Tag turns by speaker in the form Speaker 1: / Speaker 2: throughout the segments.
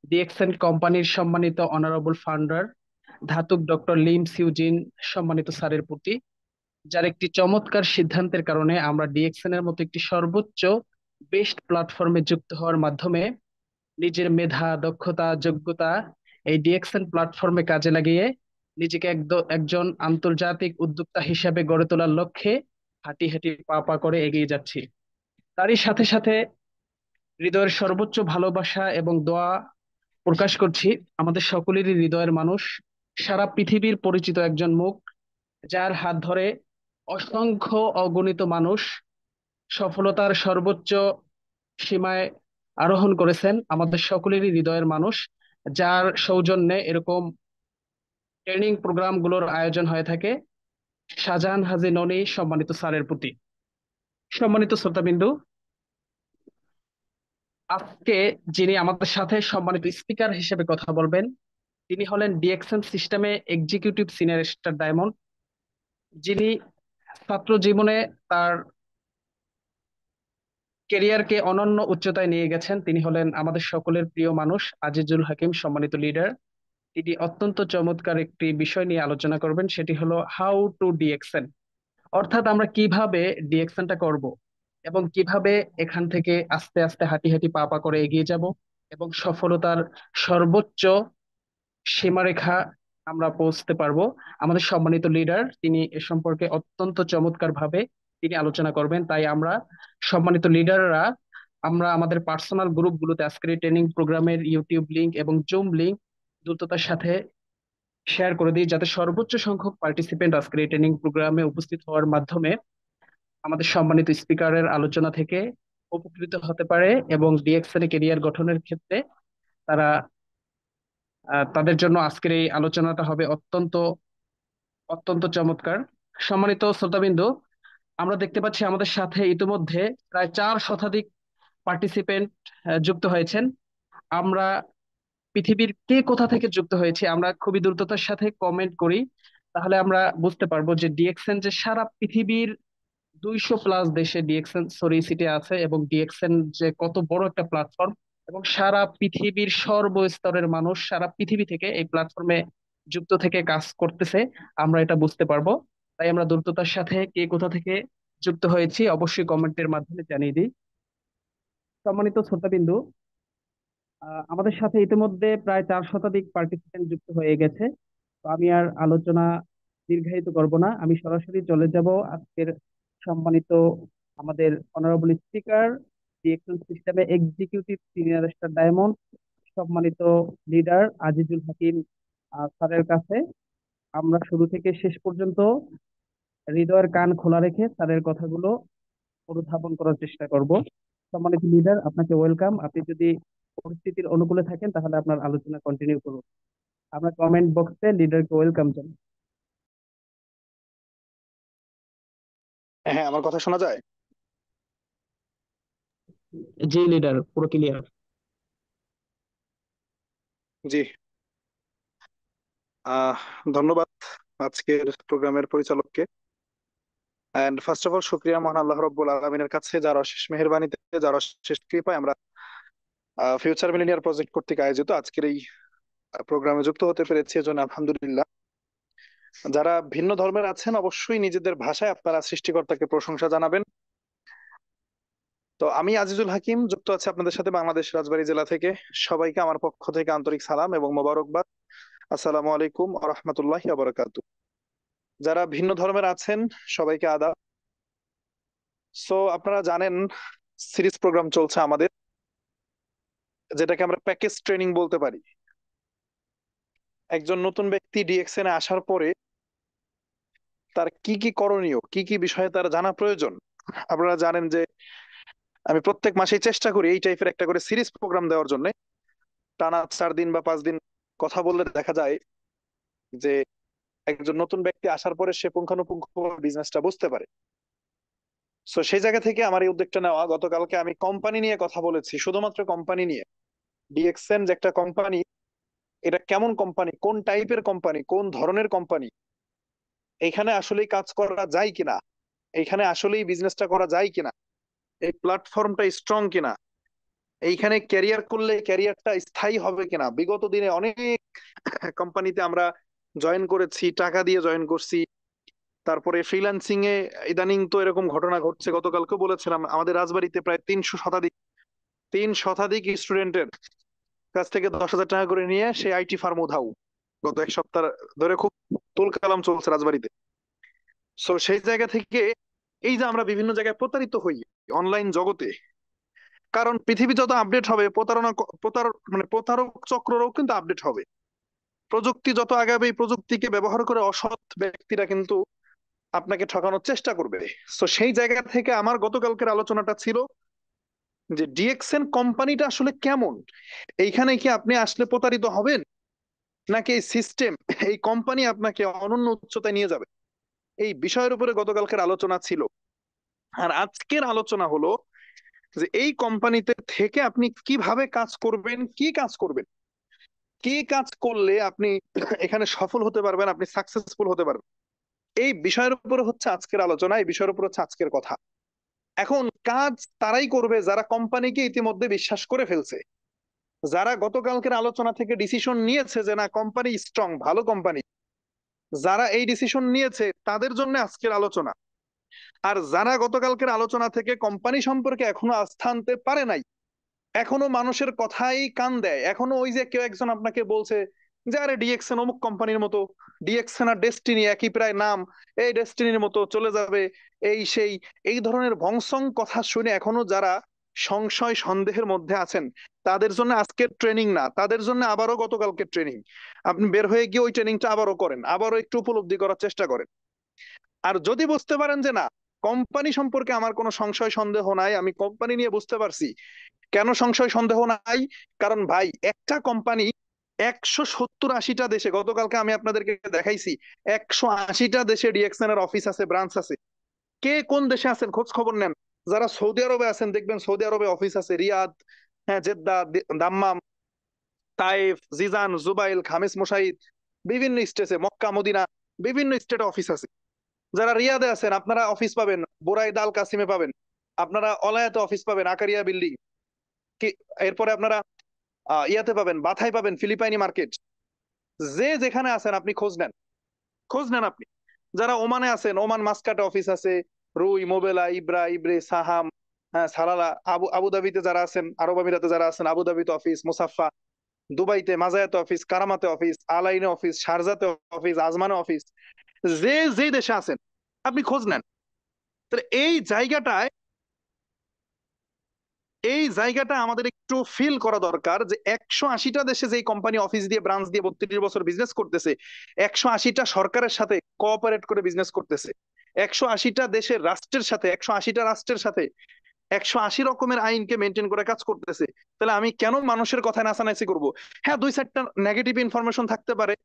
Speaker 1: DXN কোম্পানির সম্মানিত honourable founder ধাতুক doctor Lim সিউজিন সম্মানিত স্যারের প্রতি, যার একটি চমৎকার সিদ্ধান্তের কারণে আমরা ডিএক্সএন এর মতো একটি সর্বোচ্চ বেস্ট প্ল্যাটফর্মে যুক্ত হওয়ার মাধ্যমে নিজের মেধা, দক্ষতা, যোগ্যতা এই ডিএক্সএন প্ল্যাটফর্মে কাজে লাগিয়ে নিজেকে একজন আন্তর্জাতিক উদ্যোক্তা হিসেবে গড়ে তোলার লক্ষ্যে হাঁটি হাঁটি পা পা করে এগিয়ে যাচ্ছি। তারই সাথে সাথে হৃদয়ের সর্বোচ্চ ভালোবাসা এবং দোয়া প্রকাশ করছি আমাদের সকলেরই হৃদয়ের মানুষ, সারা পৃথিবীর পরিচিত একজন মুখ, যার হাত ধরে অসংখ্য অগণিত মানুষ সফলতার সর্বোচ্চ সীমায় আরোহণ করেছেন, আমাদের সকলেরই হৃদয়ের মানুষ, যার সৌজন্যে এরকম ট্রেনিং প্রোগ্রামগুলোর আয়োজন হয়ে থাকে, শাহজাহান হাজী ননি সম্মানিত স্যারের প্রতি। সম্মানিত শ্রোতাবিন্দু, আজকে যিনি আমাদের সাথে সম্মানিত স্পিকার হিসেবে কথা বলবেন, তিনি হলেন ডিএক্সএন সিস্টেমে এক্সিকিউটিভ সিনিয়র স্টার ডায়মন্ড, যিনি ছাত্র জীবনে তার কেরিয়ারকে অনন্য উচ্চতায় নিয়ে গেছেন। তিনি হলেন আমাদের সকলের প্রিয় মানুষ আজিজুল হাকিম সম্মানিত লিডার। তিনি অত্যন্ত চমৎকার একটি বিষয় নিয়ে আলোচনা করবেন, সেটি হলো হাউ টু ডিএক্সএন, অর্থাৎ আমরা কিভাবে ডিএক্সএনটা করব এবং কিভাবে এখান থেকে আস্তে আস্তে হাঁটি হাঁটি পা পা করে এগিয়ে যাব এবং সফলতার সর্বোচ্চ সীমারেখা আমরা পৌঁছতে পারবো। আমাদের সম্মানিত লিডার তিনি এ সম্পর্কে অত্যন্ত চমৎকার ভাবে তিনি আলোচনা করবেন, তাই আমরা সম্মানিত লিডাররা আমরা আমাদের পার্সোনাল গ্রুপগুলোতে আজকের এই ট্রেনিং প্রোগ্রামের ইউটিউব লিংক এবং জুম লিংক দ্রুততার সাথে শেয়ার করে দিই, যাতে সর্বোচ্চ সংখ্যক পার্টিসিপেন্ট আজকের এই ট্রেনিং প্রোগ্রামে উপস্থিত হওয়ার মাধ্যমে আমাদের সম্মানিত স্পিকারের আলোচনা থেকে উপকৃত হতে পারে এবং ডিএক্সএন ক্যারিয়ার গঠনের ক্ষেত্রে তারা তাদের জন্য আজকের এই আলোচনাটা হবে অত্যন্ত অত্যন্ত চমৎকার। সম্মানিত শ্রোতাবিন্দু, আমরা দেখতে পাচ্ছি আমাদের সাথে ইতিমধ্যে প্রায় 4 শতাধিক পার্টিসিপেন্ট যুক্ত হয়েছেন। আমরা পৃথিবীর কে কোথা থেকে যুক্ত হয়েছে আমরা খুবই দ্রুততার সাথে কমেন্ট করি, তাহলে আমরা বুঝতে পারবো যে ডিএক্সএন যে সারা পৃথিবীর 200+ দেশে ডিএক্সএন সিটি আছে এবং ডিএক্সএন যে কত বড় একটা প্ল্যাটফর্ম এবং সারা পৃথিবীর সর্বস্তরের মানুষ সারা পৃথিবী থেকে এই প্ল্যাটফর্মে যুক্ত থেকে কাজ করতেছে, আমরা এটা বুঝতে পারবো। তাই আমরা দ্রুততার সাথে কে কোথা থেকে যুক্ত হয়েছি অবশ্যই কমেন্টের মাধ্যমে জানিয়ে দিই। সম্মানিত শ্রোতাবিন্দু, আমাদের সাথে ইতিমধ্যে প্রায় 4 শতাধিক পার্টিসিপেন্ট যুক্ত হয়ে গেছে। তো আমি আর আলোচনা দীর্ঘায়িত করব না, আমি সরাসরি চলে যাব আজকের সম্মানিত আমাদের অনারেবল স্পিকার, ডিএক্সএল সিস্টেমে এক্সিকিউটিভ সিনিয়র স্টার ডায়মন্ড সম্মানিত লিডার আজিজুল হাকিম স্যারের কাছে। আমরা শুরু থেকে শেষ পর্যন্ত হৃদয়ের কান খোলা রেখে স্যারের কথাগুলো অনুধাবন করার চেষ্টা করব। সম্মানিত লিডার, আপনাকে ওয়েলকাম। আপনি যদি পরিস্থিতির অনুকূলে থাকেন তাহলে আপনার আলোচনা কন্টিনিউ করুন। আমরা কমেন্ট বক্সে লিডারকে ওয়েলকাম জানাই।
Speaker 2: হ্যাঁ, আমার কথা শোনা যায়?
Speaker 1: জি লিডার, পুরো ক্লিয়ার।
Speaker 2: জি। আহ ধন্যবাদ আজকের প্রোগ্রামের পরিচালককে। এন্ড ফার্স্ট অফ অল শুকরিয়া মহান আল্লাহ রব্বুল আলমিনের কাছে, যার অশেষ মেহেরবানিতে, যার অশেষ কৃপায় আমরা ফিউচার মিলেনিয়ার প্রজেক্ট কর্তৃক আয়োজিত আজকের এই প্রোগ্রামে যুক্ত হতে পেরেছি, এজন্য আলহামদুলিল্লাহ। যারা ভিন্ন ধর্মের আছেন অবশ্যই নিজেদের ভাষায় আপনারা সৃষ্টিকর্তাকে প্রশংসা জানাবেন। তো আমি আজিজুল হাকিম যুক্ত আছি আপনাদের সাথে বাংলাদেশ রাজবাড়ী জেলা থেকে। সবাইকে আমার পক্ষ থেকে আন্তরিক সালাম এবং মোবারকবাদ। আসসালামু আলাইকুম ওয়া রাহমাতুল্লাহি ওয়া বারাকাতুহু। যারা ভিন্ন ধর্মের আছেন সবাইকে আদাব। সো আপনারা জানেন সিরিজ প্রোগ্রাম চলছে আমাদের, যেটাকে আমরা প্যাকেজ ট্রেনিং বলতে পারি। একজন নতুন ব্যক্তি ডিএক্সএন এ আসার পরে তার কি কি করণীয়, কি কি বিষয়ে তার জানা প্রয়োজন। আপনারা জানেন যে আমি প্রত্যেক মাসেই চেষ্টা করি এই টাইপের একটা করে সিরিজ প্রোগ্রাম দেওয়ার জন্য। টানা 4 দিন বা 5 দিন কথা বললে দেখা যায় যে একজন নতুন ব্যক্তি আসার পরে সে পুঙ্খানুপুঙ্খ বিজনেসটা বুঝতে পারে। সো সেই জায়গা থেকে আমার এই উদ্যোগটা নেওয়া। গতকালকে আমি কোম্পানি নিয়ে কথা বলেছি, শুধুমাত্র কোম্পানি নিয়ে। ডিএক্সএন যে একটা কোম্পানি, এটা কেমন কোম্পানি, কোন টাইপের কোম্পানি, কোন ধরনের কোম্পানি, এখানে আসলেই কাজ করা যায় কিনা, এখানে আসলেই বিজনেসটা করা যায় কিনা, এই প্ল্যাটফর্মটা স্ট্রং কিনা, এইখানে ক্যারিয়ার করলে ক্যারিয়ারটা স্থায়ী হবে কিনা। বিগত দিনে অনেক কোম্পানিতে আমরা জয়েন করেছি, টাকা দিয়ে জয়েন করছি। তারপরে ফ্রিল্যান্সিং এ ইদানিং তো এরকম ঘটনা ঘটছে, গতকালকে বলেছিলাম আমাদের রাজবাড়িতে প্রায় 3 শতাধিক স্টুডেন্টের কাছ থেকে 10,000 টাকা করে নিয়ে সে আইটি ফার্ম উধাও। গত এক সপ্তাহ ধরে খুব তুলকালাম চলছে রাজবাড়িতে। সো সেই জায়গা থেকে এই যে আমরা বিভিন্ন জায়গায় প্রতারিত হই অনলাইন জগতে, কারণ পৃথিবী যত আপডেট হবে প্রতারক চক্ররাও কিন্তু আপডেট হবে। প্রযুক্তি যত আগাবে এই প্রযুক্তিকে ব্যবহার করে অসৎ ব্যক্তিরা কিন্তু আপনাকে ঠকানোর চেষ্টা করবে। তো সেই জায়গা থেকে আমার গতকালকের আলোচনাটা ছিল যে ডিএক্সএন কোম্পানিটা আসলে কেমন। এইখানে কি আপনি আসলে প্রতারিত হবেন, নাকি এই সিস্টেম, এই কোম্পানি আপনাকে অনন্য উচ্চতায় নিয়ে যাবে, এই বিষয়ের উপরে গতকালকের আলোচনা ছিল। আর আজকের আলোচনা হলো যে এই কোম্পানিতে থেকে আপনি কিভাবে কাজ করবেন, কি কাজ করবেন, কি কাজ করলে আপনি এখানে সফল হতে পারবেন, আপনি সাকসেসফুল হতে পারবেন। এই বিষয়ের উপরে হচ্ছে আজকের আলোচনা, এই বিষয়ের উপর হচ্ছে আজকের কথা। এখন কাজ তারাই করবে যারা কোম্পানিকে ইতিমধ্যে বিশ্বাস করে ফেলছে, যারা গতকালকের আলোচনা থেকে ডিসিশন নিয়েছে যে না কোম্পানি স্ট্রং, ভালো কোম্পানি। যারা এই ডিসিশন নিয়েছে তাদের জন্য আজকের আলোচনা। আর যারা গতকালকের আলোচনা থেকে কোম্পানি সম্পর্কে এখনো আস্থা আনতে পারে নাই, এখনো মানুষের কথাই কান দেয়, এখনো ওই যে কেউ একজন আপনাকে বলছে যে আরে ডিএক্সএন অমুক কোম্পানির মতো, ডিএক্সএন আর ডেস্টিনি একই প্রায় নাম, এই ডেস্টিনির মতো চলে যাবে, এই সেই, এই ধরনের ভংসং কথা শুনে এখনো যারা সংশয় সন্দেহের মধ্যে আছেন, তাদের জন্য আজকের ট্রেনিং না, তাদের জন্য আবারও গতকালকে ট্রেনিং। আপনি বের হয়ে গিয়ে ওই ট্রেনিংটা আবারও করেন, আবারও একটু উপলব্ধি করার চেষ্টা করেন। আর যদি বুঝতে পারেন যে না কোম্পানি সম্পর্কে আমার কোনো সংশয় সন্দেহ নাই, আমি কোম্পানি নিয়ে বুঝতে পারছি, কেন সংশয় সন্দেহ নাই, কারণ ভাই একটা কোম্পানি 170-80টা দেশে, গতকালকে আমি আপনাদেরকে দেখাইছি 180টা দেশে ডিএক্সএন এর অফিস আছে, ব্রাঞ্চ আছে। কে কোন দেশে আছেন খোঁজ খবর নেন। যারা সৌদি আরবে আছেন দেখবেন সৌদি আরবে অফিস আছে, রিয়াদ, হ্যাঁ, Jeddah, Dammam, Taif, Jizan, Jubail, Khamis, Mushait, বিভিন্ন স্টেটে, মক্কা, মদিনা, বিভিন্ন স্টেটে অফিস আছে। যারা রিয়াদে আছেন আপনারা অফিস পাবেন বুরাইদ আল কাসিমে পাবেন, আপনারা অলায়াতে অফিস পাবেন আকারিয়া বিল্ডিং, কি এরপরে আপনারা ইয়াতে পাবেন, বাথাই পাবেন, ফিলিপাইনি মার্কেট। যে যেখানে আছেন আপনি খোঁজ নেন, খোঁজ নেন আপনি। যারা ওমানে আছেন ওমান মাস্কাটে অফিস আছে, রুই, মোবেলা, ইব্রা, ইব্রে, সাহাম, হ্যাঁ, সালালা। আবুধাবিতে যারা আছেন, আরব আমিরাতে যারা আছেন, আবুধাবিতে অফিস, মুসাফা, দুবাইতে মাজায়াতে অফিস, কারামাতে অফিস, আলাইনে অফিস, শারজাতে অফিস, আজমানে অফিস। যে যে দেশে আছেন আপনি খোঁজ নেন। তাহলে এই জায়গাটা আমাদের একটু ফিল করা দরকার যে 180টা দেশে যে কোম্পানি অফিস দিয়ে, ব্রাঞ্চ দিয়ে 32 বছর বিজনেস করতেছে, 180টা সরকারের সাথে কোঅপারেট করে বিজনেস করতেছে, 180টা দেশের রাষ্ট্রের সাথে, 180টা রাষ্ট্রের সাথে 180 রকমের আইনকে মেনটেন করে কাজ করতেছে। তাহলে আমি কেন মানুষের কথায় নাচানাচি করব? হ্যাঁ, 2-4টা নেগেটিভ ইনফরমেশন থাকতে পারে।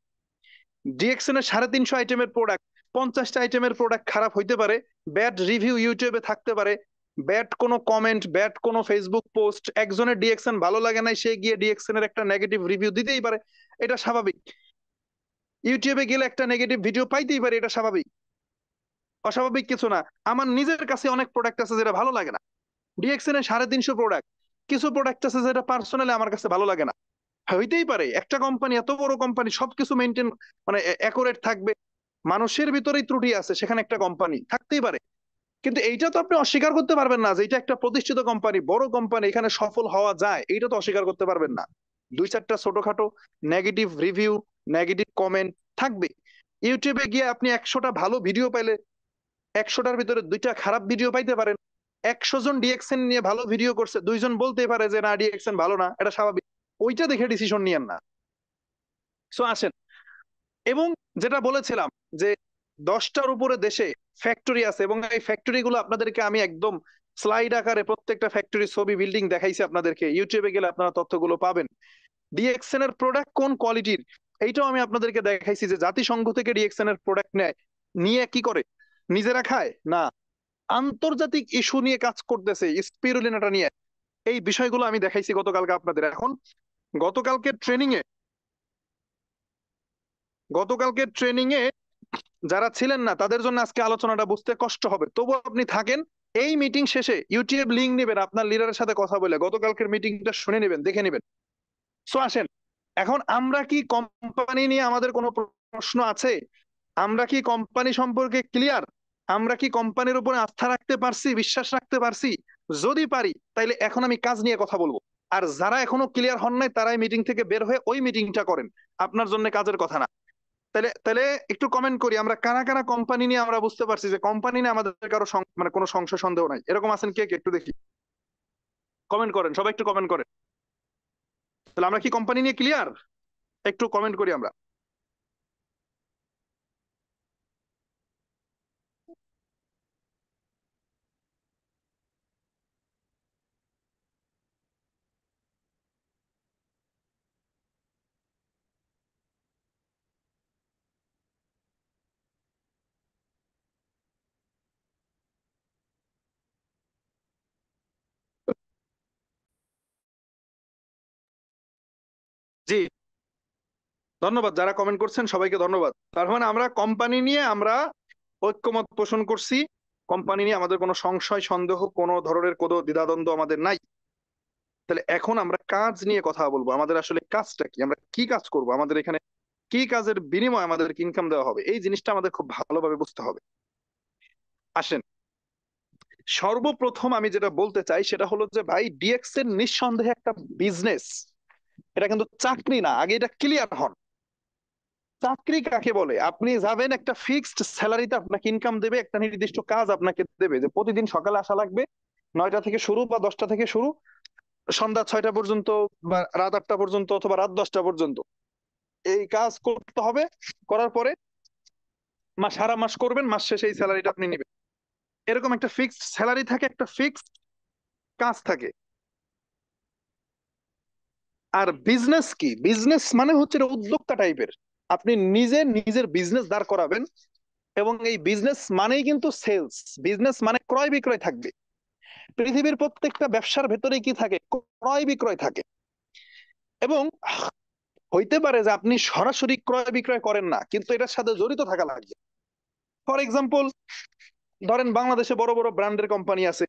Speaker 2: ডিএক্সএন এর 350 আইটেমের প্রোডাক্ট, 50টা আইটেমের প্রোডাক্ট খারাপ হইতে পারে, ব্যাড রিভিউ ইউটিউবে থাকতে পারে, ব্যাড কোনো কমেন্ট, ব্যাড কোনো ফেসবুক পোস্ট, একজনের ডিএক্সএন ভালো লাগে নাই সে গিয়ে ডিএক্সএন এর একটা নেগেটিভ রিভিউ দিতেই পারে, এটা স্বাভাবিক। ইউটিউবে গেলে একটা নেগেটিভ ভিডিও পাইতেই পারে, এটা স্বাভাবিক, অস্বাভাবিক কিছু না। আমার নিজের কাছে অনেক প্রোডাক্ট আছে যেটা ভালো লাগে না, ডিএক্সএন এর 350 প্রোডাক্ট, কিছু প্রোডাক্ট আছে যেটা পার্সোনালি আমার কাছে ভালো লাগে না। হইতেই পারে, একটা কোম্পানি, এত বড় কোম্পানি, সবকিছু মেনটেন মানে অ্যাকুরেট থাকবে, মানুষের ভিতরেই ত্রুটি আছে, সেখানে একটা কোম্পানি থাকতেই পারে। কিন্তু এইটা তো আপনি অস্বীকার করতে পারবেন না যে এটা একটা প্রতিষ্ঠিত কোম্পানি, বড় কোম্পানি, এখানে সফল হওয়া যায়, এইটা তো অস্বীকার করতে পারবেন না। 2-4টা ছোটখাটো নেগেটিভ রিভিউ, নেগেটিভ কমেন্ট থাকবে। ইউটিউবে গিয়ে আপনি 100টা ভালো ভিডিও পাইলে 100টার ভিতরে 2টা খারাপ ভিডিও পাইতে পারেন। 100 জন ডিএক্সএন নিয়ে ভালো ভিডিও করছে, 2জন বলতে পারে যে না ডিএক্সএন ভালো না, এটা স্বাভাবিক। ওইটা দেখে ডিসিশন নিয়েন না। সো আসেন, এবং যেটা বলেছিলাম যে 10টার উপরে দেশে ফ্যাক্টরি আছে, এবং এই ফ্যাক্টরি গুলো আপনাদেরকে আমি একদম স্লাইড আকারে প্রত্যেকটা ফ্যাক্টরি ছবি বিল্ডিং দেখাইছি আপনাদেরকে, ইউটিউবে গেলে আপনারা তথ্যগুলো পাবেন। ডিএক্সএন এর প্রোডাক্ট কোন কোয়ালিটির এইটাও আমি আপনাদেরকে দেখাইছি, যে জাতিসংঘ থেকে ডিএক্সএন এর প্রোডাক্ট নেয়, নিয়ে কি করে, নিজেরা খায় না, আন্তর্জাতিক ইস্যু নিয়ে কাজ করতেছে, স্পিরুলিনাটা নিয়ে। এই বিষয়গুলো আমি দেখাইছি গতকালকে আপনাদের। এখন গতকালকে ট্রেনিং এ গতকালকে ট্রেনিং এ যারা ছিলেন না তাদের জন্য আজকে আলোচনাটা বুঝতে কষ্ট হবে, তবু আপনি থাকেন, এই মিটিং শেষে ইউটিউব লিংক নেবেন, আপনার লিডারের সাথে কথা বলে গতকালকের মিটিংটা শুনে নেবেন, দেখে নেবেন। সো আসেন, এখন আমরা কি কোম্পানি নিয়ে আমাদের কোনো প্রশ্ন আছে? আমরা কি কোম্পানি সম্পর্কে ক্লিয়ার? আমরা কি কোম্পানির উপরে আস্থা রাখতে পারছি, বিশ্বাস রাখতে পারছি? যদি পারি তাইলে এখন আমি কাজ নিয়ে কথা বলবো। আর যারা এখনো ক্লিয়ার হন নাই তারাই মিটিং থেকে বের হয়ে ওই মিটিংটা করেন, আপনার জন্য কাজের কথা না। তাহলে তাহলে একটু কমেন্ট করি, আমরা কারা কারা কোম্পানি নিয়ে আমরা বুঝতে পারছি যে কোম্পানি নিয়ে আমাদের কারো মানে কোনো সংশয় সন্দেহ নাই, এরকম আছেন কে কে একটু দেখি। কমেন্ট করেন, সবাই একটু কমেন্ট করেন। তাহলে আমরা কি কোম্পানি নিয়ে ক্লিয়ার? একটু কমেন্ট করি আমরা। জি, ধন্যবাদ যারা কমেন্ট করছেন, সবাইকে ধন্যবাদ। তার মানে আমরা কোম্পানি নিয়ে আমরা ঐক্যমত পোষণ করছি, কোম্পানি নিয়ে আমাদের কোনো সংশয় সন্দেহ কোনো ধরনের কোনো দ্বিধাদ্বন্দ্ব আমাদের নাই। তাহলে এখন আমরা কাজ নিয়ে কথা বলবো, আমাদের আসলে কাজটা কি, আমরা কি কাজ করব, আমাদের এখানে কি কাজের বিনিময়ে আমাদের ইনকাম দেওয়া হবে, এই জিনিসটা আমাদের খুব ভালোভাবে বুঝতে হবে। আসেন, সর্বপ্রথম আমি যেটা বলতে চাই সেটা হলো যে ভাই, ডিএক্স এর নিঃসন্দেহে একটা বিজনেস, এটা কিন্তু চাকরি না, আগে এটা ক্লিয়ার হন। চাকরি কাকে বলে? আপনি যাবেন, একটা ফিক্সড স্যালারিতে আপনাকে ইনকাম দেবে, একটা নির্দিষ্ট কাজ আপনাকে দেবে, যে প্রতিদিন সকালে আসা লাগবে, 9টা থেকে শুরু বা 10টা থেকে শুরু, সন্ধ্যা 6টা পর্যন্ত বা রাত 8টা পর্যন্ত অথবা রাত 10টা পর্যন্ত এই কাজ করতে হবে। করার পরে সারা মাস করবেন, মাস শেষে এই স্যালারিটা আপনি নেবেন। এরকম একটা ফিক্সড স্যালারি থাকে, একটা ফিক্সড কাজ থাকে। আর বিজনেস কি? বিজনেস মানে হচ্ছে এটা উদ্যোক্তা টাইপের, আপনি নিজে নিজের বিজনেস দাঁড় করাবেন। এবং এই বিজনেস মানেই কিন্তু সেলস, বিজনেস মানে ক্রয় বিক্রয় থাকবে। পৃথিবীর প্রত্যেকটা ব্যবসার ভেতরে কি থাকে? ক্রয় বিক্রয় থাকে। এবং হইতে পারে যে আপনি সরাসরি ক্রয় বিক্রয় করেন না, কিন্তু এটার সাথে জড়িত থাকা লাগবে। ফর এক্সাম্পল, ধরেন বাংলাদেশে বড় বড় ব্র্যান্ডের কোম্পানি আছে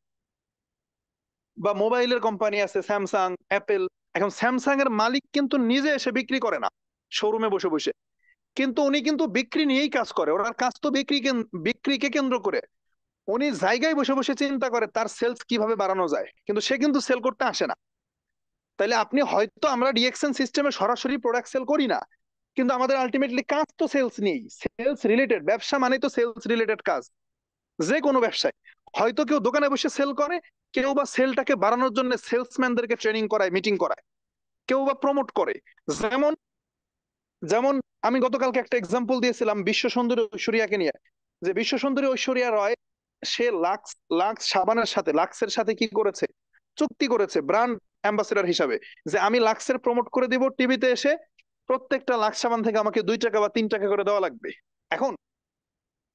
Speaker 2: বা মোবাইলের কোম্পানি আছে, স্যামসাং, অ্যাপেল। এখন স্যামসাং এর মালিক কিন্তু নিজে এসে বিক্রি করে না শোরুমে বসে বসে, কিন্তু উনি কিন্তু বিক্রি নিয়েই কাজ করে, ওনার কাজ তো বিক্রিকে কেন্দ্র করে। উনি জায়গায় বসে বসে চিন্তা করে তার সেলস কিভাবে বাড়ানো যায়, কিন্তু সে কিন্তু সেল করতে আসে না। তাইলে আপনি হয়তো, আমরা ডিএক্সএন সিস্টেমে সরাসরি প্রোডাক্ট সেল করি না, কিন্তু আমাদের আলটিমেটলি কাজ তো সেলস নিয়েই, সেলস রিলেটেড ব্যবসা মানে তো সেলস রিলেটেড কাজ। যে কোনো ব্যবসায় হয়তো কেউ দোকানে বসে সেল করে, কেউ বা সেলটাকে বাড়ানোর জন্য সেলসম্যানদেরকে ট্রেনিং করায়, মিটিং করায়, কেউ বা প্রমোট করে। যেমন যেমন আমি গতকালকে একটা এক্সাম্পল দিয়েছিলাম বিশ্ব সুন্দরী ঐশ্বরিয়াকে নিয়ে, যে বিশ্ব সুন্দরী ঐশ্বরিয়া রয়, সে লাক্স লাক্স সাবানের সাথে, লাক্সের সাথে কি করেছে? চুক্তি করেছে ব্র্যান্ড অ্যাম্বাসেডর হিসাবে, যে আমি লাক্সের প্রমোট করে দিব টিভিতে এসে, প্রত্যেকটা লাক্স সাবান থেকে আমাকে 2 টাকা বা 3 টাকা করে দেওয়া লাগবে। এখন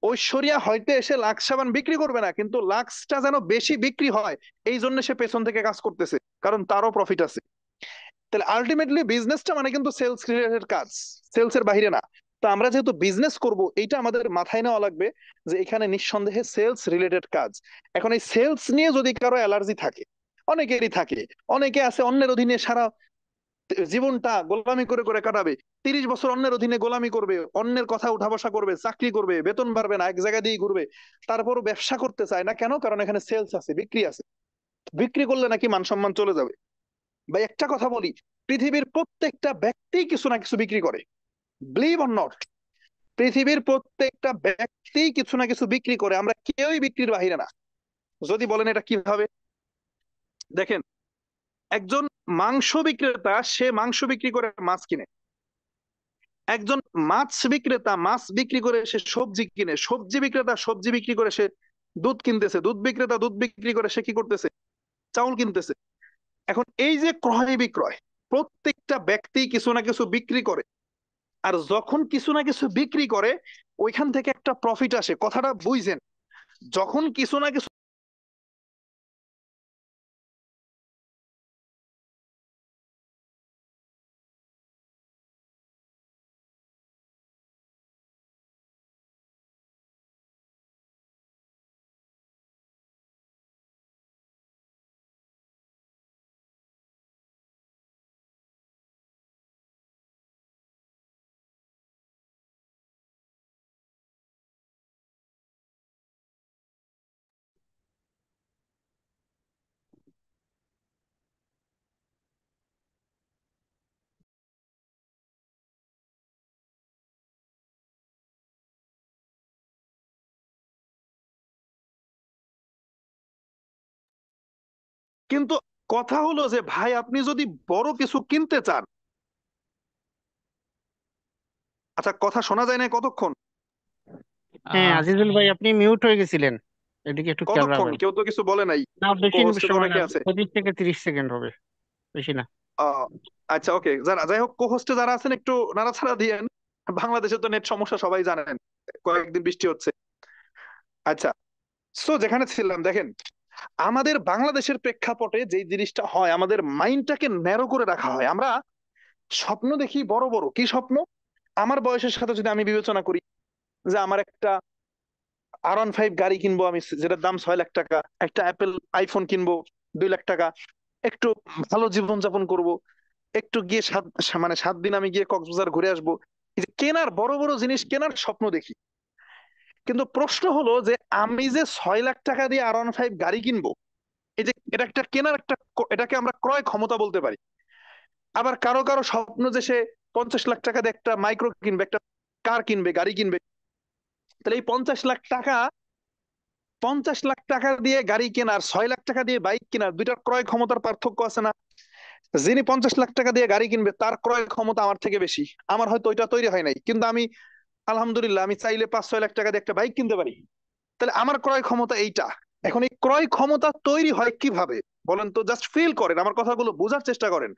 Speaker 2: ঐশ্বরিয়া হয়তো এসে লাক্স সাবান বিক্রি করবে না, কিন্তু লাক্সটা যেন বেশি বিক্রি হয় এই জন্য সে পেছন থেকে কাজ করতেছে, কারণ তারও প্রফিট আছে। তাহলে আলটিমেটলি বিজনেসটা মানে কিন্তু সেলস রিলেটেড কাজ, সেলস এর বাইরে না। তো আমরা যেহেতু বিজনেস করব, এইটা আমাদের মাথায় নেওয়া লাগবে যে এখানে নিঃসন্দেহে সেলস রিলেটেড কাজ। এখন এই সেলস নিয়ে যদি কারো অ্যালার্জি থাকে, অনেকেরই থাকে, অনেকে আছে অন্যের অধীনে সারা জীবনটা গোলামি করে করে কাটাবে, 30 বছর অন্যের অধীনে গোলামি করবে, অন্যের কথা উঠা বসা করবে, চাকরি করবে, বেতন বাড়বে না, এক জায়গা দিয়ে ঘুরবে, তারপরও ব্যবসা করতে চায় না কেন? কারণ এখানে সেলস আছে, বিক্রি আছে। বিক্রি করলে নাকি মান সম্মান চলে যাবে। ভাই একটা কথা বলি, পৃথিবীর প্রত্যেকটা ব্যক্তি কিছু না কিছু বিক্রি করে, বিলিভ অর নট। পৃথিবীর প্রত্যেকটা ব্যক্তি কিছু না কিছু বিক্রি করে, আমরা কেউই বিক্রির বাহিরে না। যদি বলেন এটা কিভাবে, দেখেন, একজন মাংস বিক্রেতা সে মাংস বিক্রি করে মাছ কিনে, একজন মাছ বিক্রেতা মাছ বিক্রি করে সে সবজি কিনে, সবজি বিক্রেতা সবজি বিক্রি করে সে দুধ কিনতেছে, দুধ বিক্রেতা দুধ বিক্রি করে সে কি করতেছে? চাউল কিনতেছে। এখন এই যে ক্রয় বিক্রয়, প্রত্যেকটা ব্যক্তি কিছু না কিছু বিক্রি করে। আর যখন কিছু না কিছু বিক্রি করে, ওইখান থেকে একটা প্রফিট আসে, কথাটা বুঝছেন? যখন কিছু না কিছু কিন্তু কথা হলো যে ভাই আপনি যদি বড় কিছু কিনতে চান, আচ্ছা কথা শোনা যায় না কতক্ষণ?
Speaker 3: হ্যাঁ
Speaker 1: আহ
Speaker 3: আজিজুল ভাই, আপনি মিউট হয়ে গেছিলেন, এদিকে একটু খেয়াল
Speaker 2: কতক্ষণ
Speaker 3: রাখবেন।
Speaker 2: কেউ তো কিছু বলে নাই।
Speaker 3: না, বেশি
Speaker 2: কো-হোস্টে তো
Speaker 3: সময় না,
Speaker 2: অনেকে আছে।
Speaker 3: 25 থেকে 30 সেকেন্ড হবে, বেশি না।
Speaker 2: আহ, আচ্ছা ওকে, যারা যাই হোক কো-হোস্টে যারা আছেন একটু নাড়াচাড়া দিয়েন। বাংলাদেশে তো নেট সমস্যা সবাই জানেন, কয়েকদিন বৃষ্টি হচ্ছে। আচ্ছা, সো যেখানে ছিলাম দেখেন, আমাদের বাংলাদেশের প্রেক্ষাপটে যে জিনিসটা হয়, আমাদের মাইন্ডটাকে ন্যারো করে রাখা হয়। আমরা স্বপ্ন দেখি বড় বড়। কি স্বপ্ন? আমার বয়সের সাথে যদি আমি বিবেচনা করি যে আমার একটা R15 গাড়ি কিনবো আমি, যেটার দাম 6 লাখ টাকা, একটা অ্যাপেল আইফোন কিনবো 2 লাখ টাকা, একটু ভালো জীবন যাপন করব, একটু গিয়ে মানে 7 দিন আমি গিয়ে কক্সবাজার ঘুরে আসবো। এই যে কেনার বড় বড় জিনিস কেনার স্বপ্ন দেখি। কিন্তু প্রশ্ন হলো যে আমি যে 6 লাখ টাকা দিয়ে R15 গাড়ি কিনবো, এই যে এটা একটা কেনার একটা এটাকে আমরা ক্রয় ক্ষমতা বলতে পারি। আবার কারো কারো স্বপ্ন যে সে 50 লাখ টাকা দিয়ে একটা মাইক্রো কিনবে, একটা কার কিনবে, গাড়ি কিনবে। তাহলে এই 50 লাখ টাকা, 50 লাখ টাকা দিয়ে গাড়ি কেনার, 6 লাখ টাকা দিয়ে বাইক কেনার, দুইটার ক্রয় ক্ষমতার পার্থক্য আছে না? যিনি 50 লাখ টাকা দিয়ে গাড়ি কিনবে তার ক্রয় ক্ষমতা আমার থেকে বেশি। আমার হয়তো ওইটা তৈরি হয় নাই, কিন্তু আমি আলহামদুলিল্লাহ আমি চাইলে 5-6 লাখ টাকা দিয়ে একটা বাইক কিনতে পারি। তাহলে আমার ক্রয় ক্ষমতা এইটা। এখন এই ক্রয় ক্ষমতা তৈরি হয় কিভাবে বলেন তো? জাস্ট ফিল করেন, আমার কথাগুলো বোঝার চেষ্টা করেন।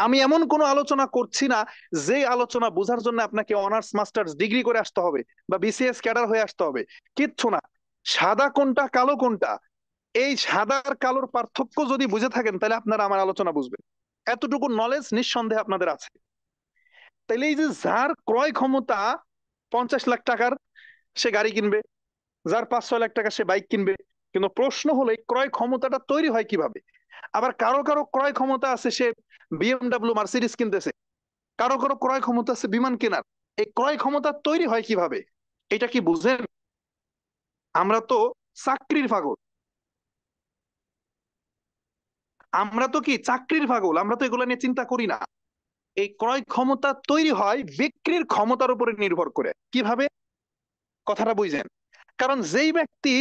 Speaker 2: আমি এমন কোনো আলোচনা করছি না যে আলোচনা বোঝার জন্য আপনাকে অনার্স মাস্টার্স ডিগ্রি করে আসতে হবে বা BCS ক্যাডার হয়ে আসতে হবে। কিচ্ছু না। সাদা কোনটা কালো কোনটা, এই সাদার কালোর পার্থক্য যদি বুঝে থাকেন তাহলে আপনারা আমার আলোচনা বুঝবেন। এতটুকু নলেজ নিঃসন্দেহে আপনাদের আছে। তাইলে এই যে যার ক্রয় ক্ষমতা 50 লাখ টাকার, সে গাড়ি কিনবে, যার 5-6 লাখ টাকা সে বাইক কিনবে। কিন্তু প্রশ্ন হলো এই ক্রয় ক্ষমতাটা তৈরি হয় কিভাবে? আবার কারো কারো ক্রয় ক্ষমতা আছে সে BMW মার্সিডিস কিনতেছে, কারো কারো ক্রয় ক্ষমতা আছে বিমান কেনার। এই ক্রয় ক্ষমতা তৈরি হয় কিভাবে? এটা কি বুঝেন? আমরা তো চাকরির পাগল, আমরা তো কি চাকরির পাগল, আমরা তো এগুলো নিয়ে চিন্তা করি না। এই ক্রয় ক্ষমতা তৈরি হয় বিক্রির ক্ষমতার উপরে নির্ভর করে। কিভাবে? কথাটা বুঝেন। কারণ যেই ব্যক্তি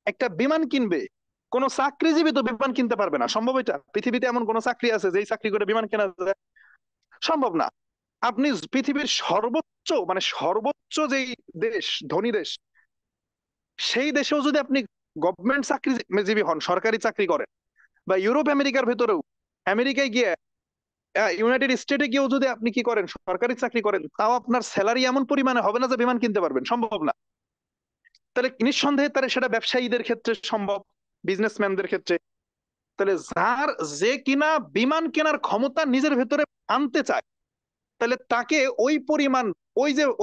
Speaker 2: একটা বিমান কিনবে, কোন চাকরিজীবী তো বিমান কিনতে পারবে না, সম্ভব? এটা পৃথিবীতে এমন কোন চাকরি আছে যেই চাকরি করে বিমান কেনা যায়? সম্ভব না। আপনি পৃথিবীর সর্বোচ্চ মানে সর্বোচ্চ যেই দেশ, ধনী দেশ, সেই দেশেও যদি আপনি গভর্নমেন্ট চাকরিজীবী হন, সরকারি চাকরি করেন, বা ইউরোপ আমেরিকার ভেতরেও, আমেরিকায় গিয়ে ইউনাইটেড স্টেটে গিয়েও যদি আপনি কি করেন, সরকারি চাকরি করেন, তাও আপনার স্যালারি এমন পরিমাণে হবে না যে বিমান কিনতে পারবেন, সম্ভব না। তাহলে নিঃসন্দেহে তাহলে সেটা ব্যবসায়ীদের ক্ষেত্রে সম্ভব, বিজনেসম্যানদের ক্ষেত্রে। তাহলে যার, যে কিনা বিমান কেনার ক্ষমতা নিজের ভেতরে আনতে চায়, তাহলে তাকে ওই পরিমাণ,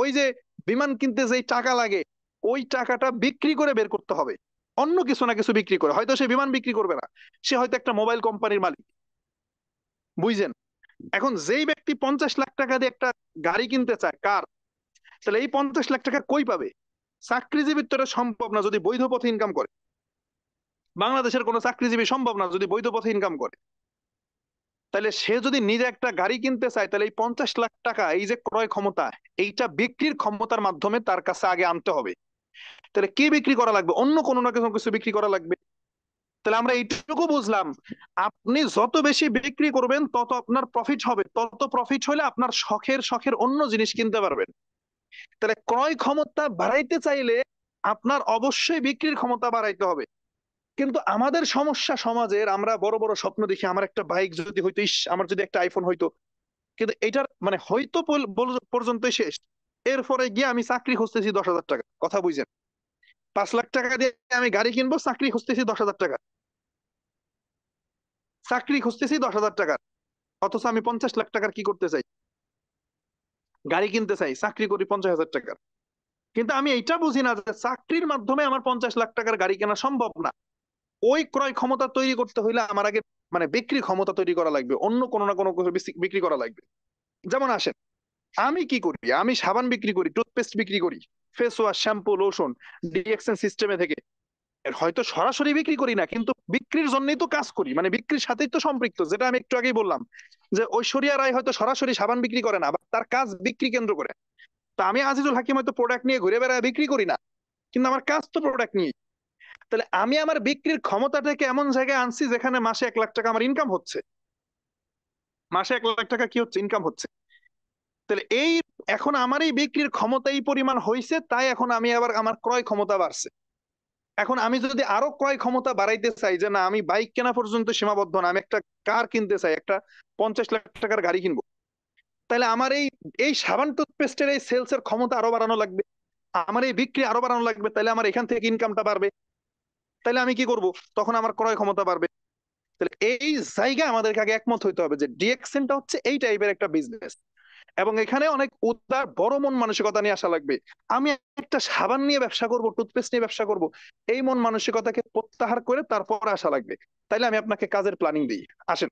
Speaker 2: ওই যে বিমান কিনতে যেই টাকা লাগে, ওই টাকাটা বিক্রি করে বের করতে হবে। অন্য কিছু না কিছু বিক্রি করে, হয়তো সে বিমান বিক্রি করবে না, সে হয়তো একটা মোবাইল কোম্পানির মালিক। বুঝছেন? এখন যেই ব্যক্তি 50 লাখ টাকা দিয়ে একটা গাড়ি কিনতে চায়, কার, তাহলে এই 50 লাখ টাকা কই পাবে? চাকরিজীবীর তো এটা সম্ভব না যদি বৈধ পথে ইনকাম করে। বাংলাদেশের কোনো চাকরিজীবী সম্ভব না যদি বৈধ পথে ইনকাম করে। তাহলে সে যদি নিজে একটা গাড়ি কিনতে চায়, তাহলে এই 50 লাখ টাকা, এই যে ক্রয় ক্ষমতা, এইটা বিক্রির ক্ষমতার মাধ্যমে তার কাছে আগে আনতে হবে। তাহলে কি বিক্রি করা লাগবে? অন্য কোনো না কোনো কিছু বিক্রি করা লাগবে। তাহলে আমরা এইটুকু বুঝলাম, আপনি যত বেশি বিক্রি করবেন তত আপনার প্রফিট হবে, তত প্রফিট হলে আপনার শখের শখের অন্য জিনিস কিনতে পারবেন। তাহলে ক্রয় ক্ষমতা বাড়াইতে চাইলে আপনার অবশ্যই বিক্রির ক্ষমতা বাড়াইতে হবে। কিন্তু আমাদের সমস্যা সমাজের, আমরা বড় বড় স্বপ্ন দেখি, আমার একটা বাইক যদি হইতো, ইস আমার যদি একটা আইফোন হইতো। কিন্তু এটার মানে হয়তো পর্যন্তই শেষ। এরপরে গিয়ে আমি চাকরি খুঁজতেছি 10,000 টাকা, কথা বুঝছেন? 5 লাখ টাকা দিয়ে আমি গাড়ি কিনবো, চাকরি খুঁজতেছি 10,000 টাকা, চাকরি খুঁজতেছি 10,000 টাকা। অথচ আমি 50 লাখ টাকার কি করতে চাই? গাড়ি কিনতে চাই, চাকরি করি 50,000 টাকার। কিন্তু আমি এইটা বুঝি না যে চাকরির মাধ্যমে আমার 50 লাখ টাকার গাড়ি কেনা সম্ভব না। ওই ক্রয় ক্ষমতা তৈরি করতে হইলে আমার আগে মানে বিক্রি ক্ষমতা তৈরি করা লাগবে, অন্য কোনো না কোনো কিছু বিক্রি করা লাগবে। যেমন আসেন, আমি কি করি? আমি সাবান বিক্রি করি, টুথপেস্ট বিক্রি করি, face wash, shampoo, lotion, DXN সিস্টেমে থেকে। এর হয়তো সরাসরি বিক্রি করি না, কিন্তু বিক্রির জন্যই তো কাজ করি, মানে বিক্রির সাথেই তো সম্পৃক্ত। যেটা আমি একটু আগেই বললাম যে ঐশ্বরিয়া রায় হয়তো সরাসরি সাবান বিক্রি করে না, বা তার কাজ বিক্রি কেন্দ্র করে। তা আমি আজিজুল হাকিম হয়তো প্রোডাক্ট নিয়ে ঘুরে বেড়ায় বিক্রি করি না, কিন্তু আমার কাজ তো প্রোডাক্ট নিয়ে। তাহলে আমি আমার বিক্রির ক্ষমতাটাকে এমন জায়গায় আনছি যেখানে মাসে 1 লাখ টাকা আমার ইনকাম হচ্ছে, মাসে 1 লাখ টাকা কি হচ্ছে, ইনকাম হচ্ছে। তাহলে এখন আমার এই বিক্রির ক্ষমতা এই পরিমাণ হয়েছে, তাই এখন আমি আবার আমার ক্রয় ক্ষমতা বাড়ছে। এখন আমি যদি আরো ক্রয় ক্ষমতা বাড়াইতে চাই, যে না আমি বাইক কেনা পর্যন্ত সীমাবদ্ধ না, আমি একটা কার কিনতে চাই, একটা 50 লাখ টাকার গাড়ি কিনবো, তাহলে আমার এই এই সাবান টুথপেস্টের এই সেলস এর ক্ষমতা আরো বাড়ানো লাগবে, আমার এই বিক্রি আরো বাড়ানো লাগবে, তাহলে আমার এখান থেকে ইনকামটা বাড়বে। তাহলে আমি কি করব, তখন আমার ক্রয় ক্ষমতা বাড়বে। তাহলে এই জায়গায় আমাদেরকে আগে একমত হইতে হবে যে ডিএক্সএনটা হচ্ছে এই টাইপের একটা বিজনেস, এবং এখানে অনেক উদার বড় মন মানসিকতা নিয়ে আসা লাগবে। আমি একটা সাবান নিয়ে ব্যবসা করব, টুথপেস্ট নিয়ে ব্যবসা করব, এই মন মানসিকতাকে প্রত্যাহার করে তারপর আসা লাগবে। তাইলে আমি আপনাকে কাজের প্ল্যানিং দিই। আসেন,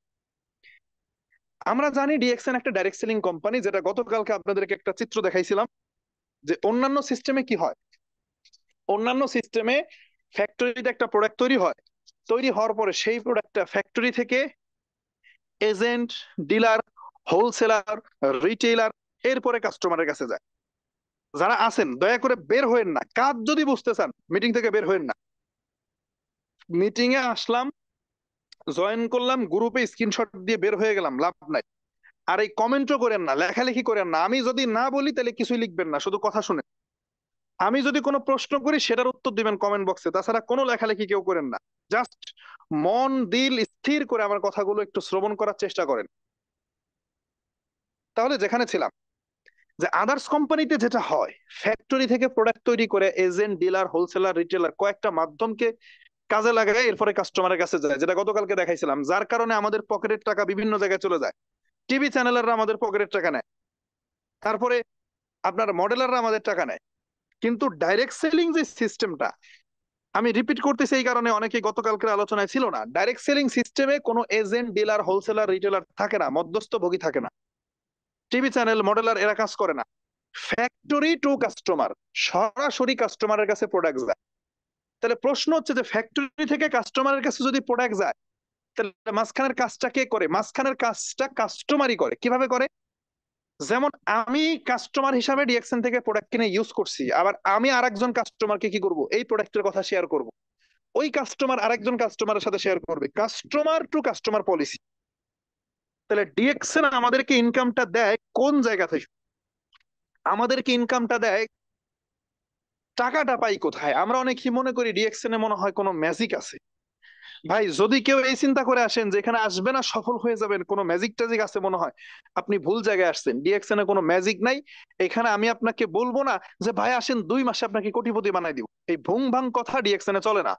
Speaker 2: আমরা জানি ডিএক্সএন একটা ডাইরেক্ট সেলিং কোম্পানি, যেটা গতকালকে আপনাদেরকে একটা চিত্র দেখাইছিলাম, যে অন্যান্য সিস্টেমে কি হয়। অন্যান্য সিস্টেমে ফ্যাক্টরিতে একটা প্রোডাক্ট তৈরি হয়, তৈরি হওয়ার পরে সেই প্রোডাক্টটা ফ্যাক্টরি থেকে এজেন্ট, ডিলার, হোলসেলার, রিটেইলার, এরপরে কাস্টমারের কাছে যায়। যারা আছেন দয়া করে বের হয়েন না, কাজ যদি বুঝতে চান মিটিং থেকে বের হয়েন না। মিটিং এ আসলাম, জয়েন করলাম, গ্রুপে স্ক্রিনশট দিয়ে বের হয়ে গেলাম, লাভ নাই। আর এই কমেন্টও করেন না, লেখালেখি করেন না। আমি যদি না বলি তাহলে কিছুই লিখবেন না, শুধু কথা শুনে। আমি যদি কোনো প্রশ্ন করি সেটার উত্তর দিবেন কমেন্ট বক্সে, তাছাড়া কোনো লেখালেখি কেউ করেন না। জাস্ট মন দিল স্থির করে আমার কথাগুলো একটু শ্রবণ করার চেষ্টা করেন। তাহলে যেখানে ছিলাম, যে আদার্স কোম্পানিতে যেটা হয়, ফ্যাক্টরি থেকে প্রোডাক্ট তৈরি করে এজেন্ট, ডিলার, হোলসেলার, রিটেলার কয়েকটা মাধ্যমকে কাজে লাগায়, এরপরে কাস্টমারের কাছে যায়, যেটা গতকালকে দেখাইছিলাম, যার কারণে আমাদের পকেটের টাকা বিভিন্ন জায়গায় চলে যায়। টিভি চ্যানেলাররা আমাদের পকেটের টাকা নেয়, তারপরে আপনার মডেলাররা আমাদের টাকা নেয়। কিন্তু ডাইরেক্ট সেলিং যে সিস্টেমটা, আমি রিপিট করতেছি এই কারণে অনেকে গতকালকের আলোচনায় ছিল না, ডাইরেক্ট সেলিং সিস্টেমে কোনো এজেন্ট, ডিলার, হোলসেলার, রিটেলার থাকে না, মধ্যস্থভোগী থাকে না, টিভি চ্যানেল, মডেলার এরা কাজ করে না। ফ্যাক্টরি টু কাস্টমার, সরাসরি কাস্টমারের কাছে প্রোডাক্ট যায়। তাহলে প্রশ্ন হচ্ছে যে ফ্যাক্টরি থেকে কাস্টমারের কাছে যদি প্রোডাক্ট যায়, তাহলে মাঝখানের কাজটা কে করে? মাঝখানের কাজটা কাস্টমারই করে। কিভাবে করে? যেমন আমি কাস্টমার হিসাবে ডিএক্সএন থেকে প্রোডাক্ট কিনে ইউজ করছি, আবার আমি আরেকজন কাস্টমারকে কি করব, এই প্রোডাক্টের কথা শেয়ার করব। ওই কাস্টমার আরেকজন কাস্টমারের সাথে শেয়ার করবে, কাস্টমার টু কাস্টমার পলিসি। তাহলে ডিএক্সএন আমাদেরকে ইনকামটা দেয় কোন জায়গা থেকে? আমাদেরকে ইনকামটা দেয়, টাকাটা পাই কোথায়? আমরা অনেকেই মনে করি ডিএক্সএন এ মনে হয় কোনো ম্যাজিক আছে। ভাই, যদি কেউ এই চিন্তা করে আসেন যে এখানে আসবেন আর সফল হয়ে যাবেন, কোনো ম্যাজিক ট্যাজিক আছে মনে হয়, আপনি ভুল জায়গায় আসছেন। ডিএক্সএন এ কোনো ম্যাজিক নাই। এখানে আমি আপনাকে বলবো না যে ভাই আসেন 2 মাসে আপনাকে কোটিপতি বানাই দিব, এই ভুং ভাং কথা ডিএক্সএন এ চলে না।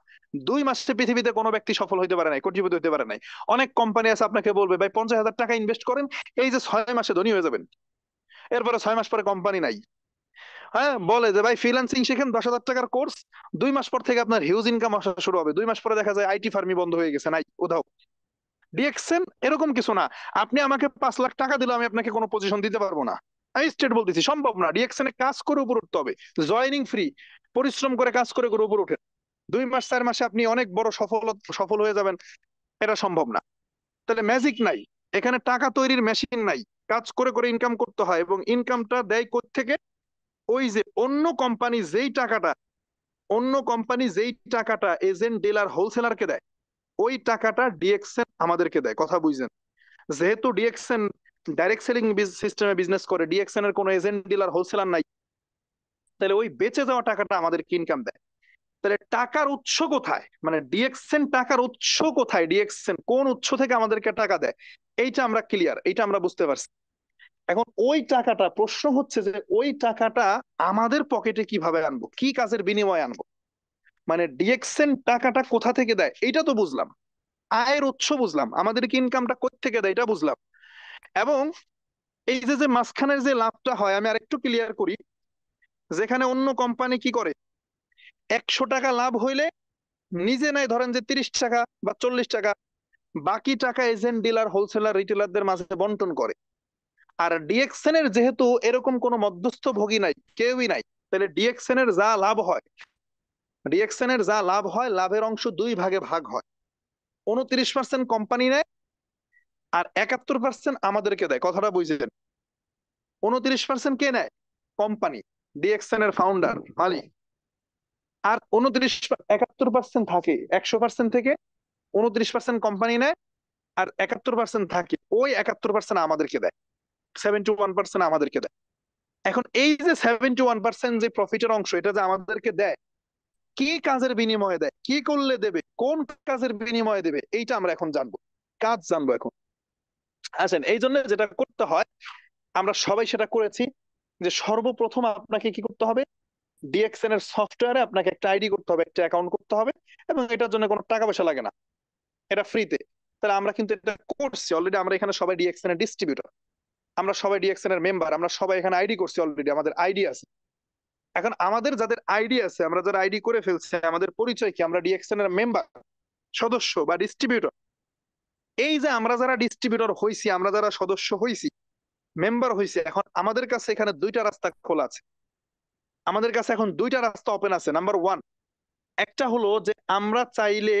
Speaker 2: 2 মাসে পৃথিবীতে কোনো ব্যক্তি সফল হইতে পারে নাই, কোটিপতি হইতে পারে নাই। অনেক কোম্পানি আছে আপনাকে বলবে ভাই 50,000 টাকা ইনভেস্ট করেন, এই যে 6 মাসে ধনী হয়ে যাবেন, এরপরে 6 মাস পরে কোম্পানি নাই। হ্যাঁ, বলে যে ভাই ফ্রিল্যান্সিং শিখেন, 10,000 টাকার কোর্স, 2 মাস পর থেকে আপনার হিউজ ইনকাম আসা শুরু হবে। 2 মাস পরে দেখা যায় আইটি ফার্মই বন্ধ হয়ে গেছে, নাই উধাও। ডিএক্সএন এরকম কিছু না, আপনি আমাকে 5 লাখ টাকা দিলে আমি আপনাকে কোনো পজিশন দিতে পারবো না। আমি স্ট্রেট বলতেছি, সম্ভব না। ডিএক্সএন এ কাজ করে উপর উঠতে হবে, জয়নিং ফ্রি, পরিশ্রম করে কাজ করে করে উপর উঠেন। 2 মাস 4 মাসে আপনি অনেক বড় সফল হয়ে যাবেন, এটা সম্ভব না। তাহলে ম্যাজিক নাই এখানে, টাকা তৈরির মেশিন নাই, কাজ করে করে ইনকাম করতে হয়। এবং ইনকামটা দেয় কোত্থেকে? ওই যে অন্য কোম্পানি যেই টাকাটা এজেন্ট, ডিলার, হোলসেলারকে দেয়, ওই টাকাটা ডিএক্সএন আমাদেরকে দেয়। কথা বুঝছেন? যেহেতু ডিএক্সএন ডাইরেক্ট সেলিং সিস্টেমে বিজনেস করে, ডিএক্সএন এর কোনো এজেন্ট, ডিলার, হোলসেলার নাই, তাহলে ওই বেঁচে যাওয়া টাকাটা আমাদেরকে ইনকাম দেয়। তাহলে টাকার উৎস কোথায়, মানে ডিএক্সএন টাকার উৎস কোথায়, ডিএক্সএন কোন উৎস থেকে আমাদেরকে টাকা দেয়, এইটা আমরা ক্লিয়ার, এইটা আমরা বুঝতে পারছি। এখন ওই টাকাটা, প্রশ্ন হচ্ছে যে ওই টাকাটা আমাদের পকেটে কিভাবে আনবো, কি কাজের বিনিময়ে আনবো? মানে ডিএক্সএন টাকাটা কোথা থেকে দেয় এইটা তো বুঝলাম, আয়ের উৎস বুঝলাম, আমাদেরকে ইনকামটা কোথা থেকে দেয় এটা বুঝলাম। এবং এই যে যে মাঝখানের যে লাভটা হয়, আমি আরেকটু ক্লিয়ার করি। যেখানে অন্য কোম্পানি কি করে, 100 টাকা লাভ হইলে নিজে নেয় ধরেন যে 30 টাকা বা 40 টাকা, বাকি টাকা এজেন্ট, ডিলার, হোলসেলার, রিটেলারদের মাঝে বন্টন করে। আর ডিএক্সএন এর যেহেতু এরকম কোনো মধ্যস্থ ভোগী নাই, কেউই নাই, তাহলে ডিএক্সএন এর যা লাভ হয়, লাভের অংশ 2 ভাগে ভাগ হয়। 29% কোম্পানি নেয়, আর 71% আমাদেরকে দেয়। কথাটা বুঝছেন? 29% কে নেয়? কোম্পানি, ডিএক্সএন এর ফাউন্ডার, মালিক। আর 71% থাকে, 100% থেকে 29% কোম্পানি নেয়, আর 71% থাকে, ওই 71% আমাদেরকে দেয়, 71% আমাদেরকে দেয়। এখন এই যে 71% যে প্রফিটের অংশ, এটা যে আমাদেরকে দেয়, কি কাজের বিনিময়ে দেয়, কি করলে দেবে, কোন কাজের বিনিময়ে দেবে, এইটা আমরা এখন জানবো, কাজ জানবো এখন। আসেন, এই জন্য যেটা করতে হয়, আমরা সবাই সেটা করেছি, যে সর্বপ্রথম আপনাকে কি করতে হবে, ডিএক্সএন এর সফটওয়্যারে আপনাকে একটা আইডি করতে হবে, একটা অ্যাকাউন্ট করতে হবে, এবং এটার জন্য কোনো টাকা পয়সা লাগে না, এটা ফ্রিতে। তাহলে আমরা কিন্তু এটা করছি অলরেডি, আমরা এখানে সবাই ডিএক্সএন এর ডিস্ট্রিবিউটর, আমরা সবাই ডিএক্সএন এর মেম্বার, আমরা সবাই এখানে আইডি করছি অলরেডি, আমাদের আইডি আছে। এখন আমাদের যাদের আইডি আছে, আমরা যারা আইডি করে ফেলছি, আমাদের পরিচয় কি, আমরা ডিএক্সএন এর মেম্বার, সদস্য বা ডিস্ট্রিবিউটর। এই যে আমরা যারা ডিস্ট্রিবিউটর হইছি, আমরা যারা সদস্য হইছি, মেম্বার হইছি, এখন আমাদের কাছে এখানে দুইটা রাস্তা খোলা আছে, আমাদের কাছে এখন দুইটা রাস্তা ওপেন আছে। নাম্বার ওয়ান, একটা হলো যে আমরা চাইলে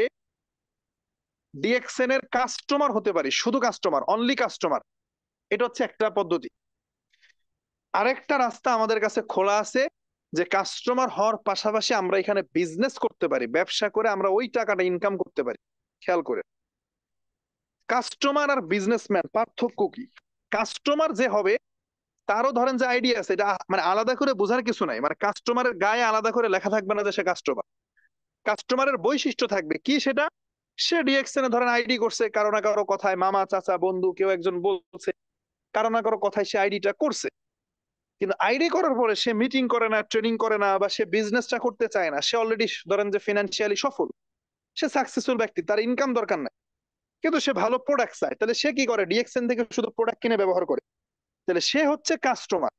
Speaker 2: ডিএক্সএন এর কাস্টমার হতে পারি, শুধু কাস্টমার, অনলি কাস্টমার, এটা হচ্ছে একটা পদ্ধতি। আরেকটা রাস্তা আমাদের কাছে খোলা আছে, যে কাস্টমার হওয়ার পাশাপাশি আমরা এখানে বিজনেস করতে পারি, ব্যবসা করে আমরা ওই টাকাটা ইনকাম করতে পারি। খেয়াল করে, কাস্টমার আর বিজনেসম্যান পার্থক্য কি? কাস্টমার যে হবে, তারও ধরেন যে আইডিয়া আছে, এটা মানে আলাদা করে বোঝার কিছু নাই, মানে কাস্টমারের গায়ে আলাদা করে লেখা থাকবে না যে সে কাস্টমার। কাস্টমারের বৈশিষ্ট্য থাকবে কি, সেটা সে ডিএক্সএন এ ধরেন আইডি করছে, কারো না কারো কথায়, মামা চাচা বন্ধু কেউ একজন বলছে, কারো না কারো কথায় সে আইডিটা করছে। কিন্তু আইডি করার পরে সে মিটিং করে না, ট্রেনিং করে না, বা সে বিজনেসটা করতে চায় না, সে অলরেডি ধরেন যে ফিনান্সিয়ালি সফল, সে সাকসেসফুল ব্যক্তি, তার ইনকাম দরকার নাই, কিন্তু সে ভালো প্রোডাক্ট চায়, তাহলে সে কি করে, ডিএক্সএন থেকে শুধু প্রোডাক্ট কিনে ব্যবহার করে, তাহলে সে হচ্ছে কাস্টমার।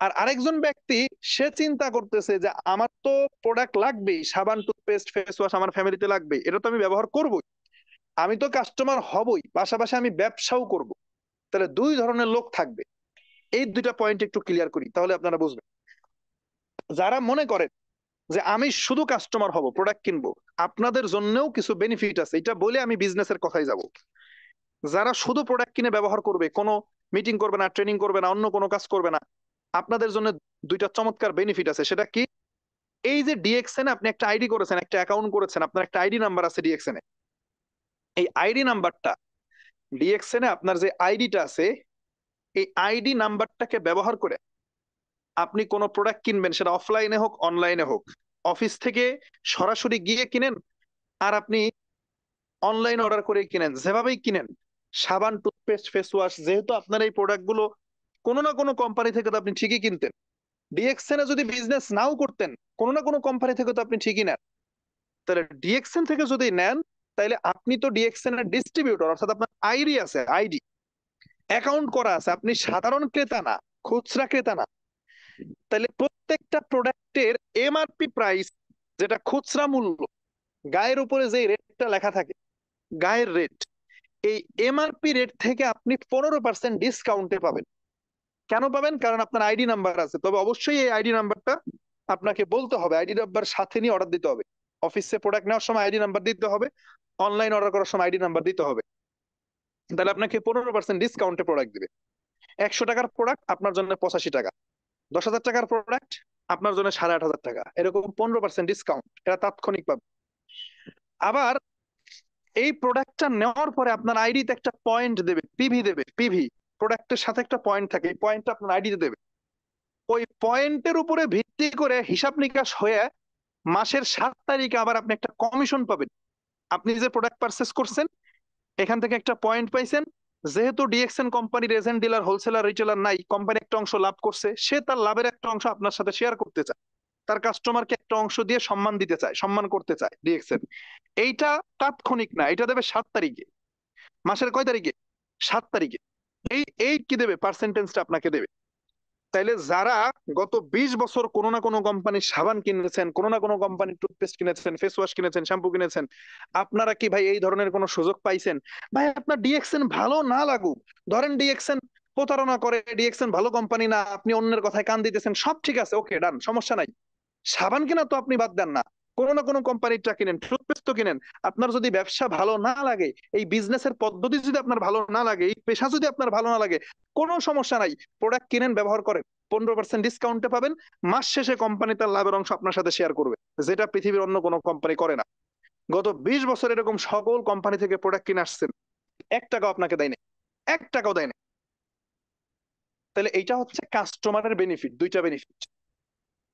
Speaker 2: আর আরেকজন ব্যক্তি, সে চিন্তা করতেছে যে আমার তো প্রোডাক্ট লাগবেই, সাবান টুথপেস্ট ফেস ওয়াশ আমার ফ্যামিলিতে লাগবে, এটা তো আমি ব্যবহার করবই, আমি তো কাস্টমার হবই, পাশাপাশি আমি ব্যবসাও করব। তাহলে দুই ধরনের লোক থাকবে। এই দুইটা পয়েন্ট একটু ক্লিয়ার করি, তাহলে আপনারা বুঝবেন। যারা মনে করেন যে আমি শুধু কাস্টমার হব, প্রোডাক্ট কিনবো, আপনাদের জন্যও কিছু বেনিফিট আছে, এটা বলে আমি বিজনেসের কথাই যাব। যারা শুধু প্রোডাক্ট কিনে ব্যবহার করবে, কোনো মিটিং করবে না, ট্রেনিং করবে না, অন্য কোনো কাজ করবে না, আপনাদের জন্য দুইটা চমৎকার বেনিফিট আছে। সেটা কি? এই যে ডিএক্সএন আপনি একটা আইডি করেছেন, একটা অ্যাকাউন্ট করেছেন, আপনার একটা আইডি নাম্বার আছে ডিএক্সএন এ, এই আইডি নাম্বারটা, ডিএক্সএন এ আপনার যে আইডিটা আছে, এই আইডি নাম্বারটাকে ব্যবহার করে আপনি কোনো প্রোডাক্ট কিনবেন, সেটা অফলাইনে হোক অনলাইনে হোক, অফিস থেকে সরাসরি গিয়ে কিনেন, আর আপনি অনলাইন অর্ডার করে কিনেন, যেভাবেই কিনেন, সাবান টুথপেস্ট ফেস ওয়াশ, যেহেতু আপনার এই প্রোডাক্ট গুলো কোনো না কোনো কোম্পানি থেকে তো আপনি ঠিকই কিনতেন, ডিএক্সএন এ যদি বিজনেস নাও করতেন, কোনো না কোনো কোম্পানি থেকে তো আপনি ঠিকই নেন। তাহলে ডিএক্সএন থেকে যদি নেন, তাহলে আপনি তো ডিএক্সএন এর ডিস্ট্রিবিউটর, অর্থাৎ আপনার আইডি আছে, আইডি অ্যাকাউন্ট করা আছে, আপনি সাধারণ ক্রেতা না, খুচরা ক্রেতা না। তাহলে প্রত্যেকটা প্রোডাক্টের এমআরপি প্রাইস, যেটা খুচরা মূল্য, গায়ের উপরে যে রেটটা লেখা থাকে, গায়ের রেট, এই এমআরপি রেট থেকে আপনি 15% ডিসকাউন্টে পাবেন। কেন পাবেন? কারণ আপনার আইডি নাম্বার আছে। তবে অবশ্যই এই আইডি নাম্বারটা আপনাকে বলতে হবে, আইডি নাম্বার সাথে নিয়ে অর্ডার দিতে হবে। অফিসে প্রোডাক্ট নেওয়ার সময় আইডি নাম্বার দিতে হবে, অনলাইন অর্ডার করার সময় আইডি নাম্বার দিতে হবে। তাহলে আপনাকে 15% ডিসকাউন্টে প্রোডাক্ট দিবে। 100 টাকার প্রোডাক্ট আপনার জন্য 85 টাকা, 10,000 টাকার প্রোডাক্ট আপনার জন্য 8,500 টাকা, এরকম 15% ডিসকাউন্ট, এটা তাৎক্ষণিক পাবে। আবার এই প্রোডাক্টটা নেওয়ার পরে আপনার আইডিতে একটা পয়েন্ট দেবে, পিভি দেবে, পিভি, প্রোডাক্টের সাথে একটা পয়েন্ট থাকে, এই পয়েন্টটা আপনার আইডিতে দেবে। ওই পয়েন্টের উপরে ভিত্তি করে হিসাব নিকাশ হয়ে মাসের 7 তারিখে আবার আপনি একটা কমিশন পাবেন। আপনি যে প্রোডাক্ট পারচেস করছেন, এখান থেকে একটা পয়েন্ট পাইছেন, যেহেতু ডিএক্সএন কোম্পানির এজেন্ট, ডিলার, হোলসেলার, রিটেলার নাই, কোম্পানি একটা অংশ লাভ করছে, সে তার লাভের একটা অংশ আপনার সাথে শেয়ার করতে চায়, তার কাস্টমারকে একটা অংশ দিয়ে সম্মান দিতে চায়, সম্মান করতে চায় ডিএক্সএন। এইটা তাৎক্ষণিক না, এটা দেবে 7 তারিখে, মাসের কয় তারিখে? 7 তারিখে। এই এই কি দেবে, পার্সেন্টেজটা আপনাকে দেবে। তাইলে যারা গত 20 বছর কোনো না কোনো কোম্পানির সাবান কিনেছেন, কোনো না কোনো কোম্পানির টুথপেস্ট কিনেছেন, ফেস ওয়াশ কিনেছেন, শ্যাম্পু কিনেছেন, আপনারা কি ভাই এই ধরনের কোনো সুযোগ পাইছেন? ভাই আপনার ডিএক্সএন ভালো না লাগুক, ধরেন ডিএক্সএন প্রতারণা করে, ডিএক্সএন ভালো কোম্পানি না, আপনি অন্যের কথায় কান দিতেছেন, সব ঠিক আছে, ওকে ডান, সমস্যা নাই। সাবান কিনা তো আপনি বাদ দেন না, কোনো না কোনো কোম্পানিটা কিনেন, টুথপেস্ট তো কিনেন। আপনার যদি ব্যবসা ভালো না লাগে, এই বিজনেসের পদ্ধতি যদি আপনার ভালো না লাগে, এই পেশা যদি আপনার ভালো না লাগে, কোনো সমস্যা নাই, প্রোডাক্ট কিনেন, ব্যবহার করেন, 15% ডিসকাউন্টে পাবেন। মাস শেষে কোম্পানি তার লাভের অংশ আপনার সাথে শেয়ার করবে। যেটা পৃথিবীর অন্য কোনো কোম্পানি করে না। গত 20 বছর এরকম সকল কোম্পানি থেকে প্রোডাক্ট কিনে আসছেন, 1 টাকাও আপনাকে দেয় না, 1 টাকাও দেয় না। তাহলে এইটা হচ্ছে কাস্টমারের বেনিফিট, দুইটা বেনিফিট।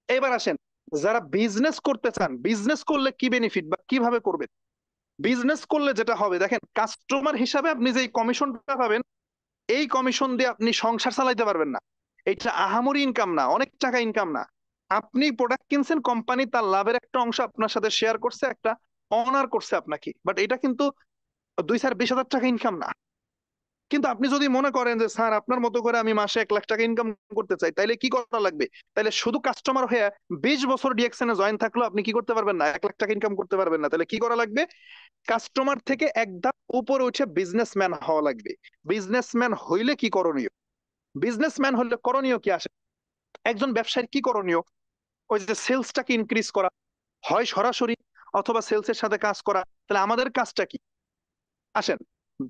Speaker 2: এবার আসেন, যারা বিজনেস করতে চান, বিজনেস করলে কি বেনিফিট বা কিভাবে করবেন? বিজনেস করলে যেটা হবে দেখেন, কাস্টমার হিসাবে আপনি যে কমিশনটা পাবেন, এই কমিশন দিয়ে আপনি সংসার চালাইতে পারবেন না। এটা আহামরি ইনকাম না, অনেক টাকা ইনকাম না। আপনি প্রোডাক্ট কিনছেন, কোম্পানি তার লাভের একটা অংশ আপনার সাথে শেয়ার করছে, একটা অনার করছে আপনাকে, বাট এটা কিন্তু 2-4-20 হাজার টাকা ইনকাম না। কিন্তু আপনি যদি মনে করেন যে স্যার আপনার মতো করে আমি মাসে 1 লাখ টাকা ইনকাম করতে চাই, তাইলে কি করা লাগবে? তাইলে শুধু কাস্টমার হয়ে 20 বছর ডিএক্সএন এ জয়েন থাকলেও আপনি কি করতে পারবেন না, 1 লাখ টাকা ইনকাম করতে পারবেন না। তাহলে কি করা লাগবে? কাস্টমার থেকে এক ধাপ উপরে উঠে বিজনেসম্যান হওয়া লাগবে। বিজনেসম্যান হইলে কি করণীয়? বিজনেসম্যান হলে করণীয় কি আসে? একজন ব্যবসায়ীর কি করণীয়? ওই যে সেলসটাকে ইনক্রিজ করা, হয় সরাসরি অথবা সেলস এর সাথে কাজ করা। তাহলে আমাদের কাজটা কি? আসেন,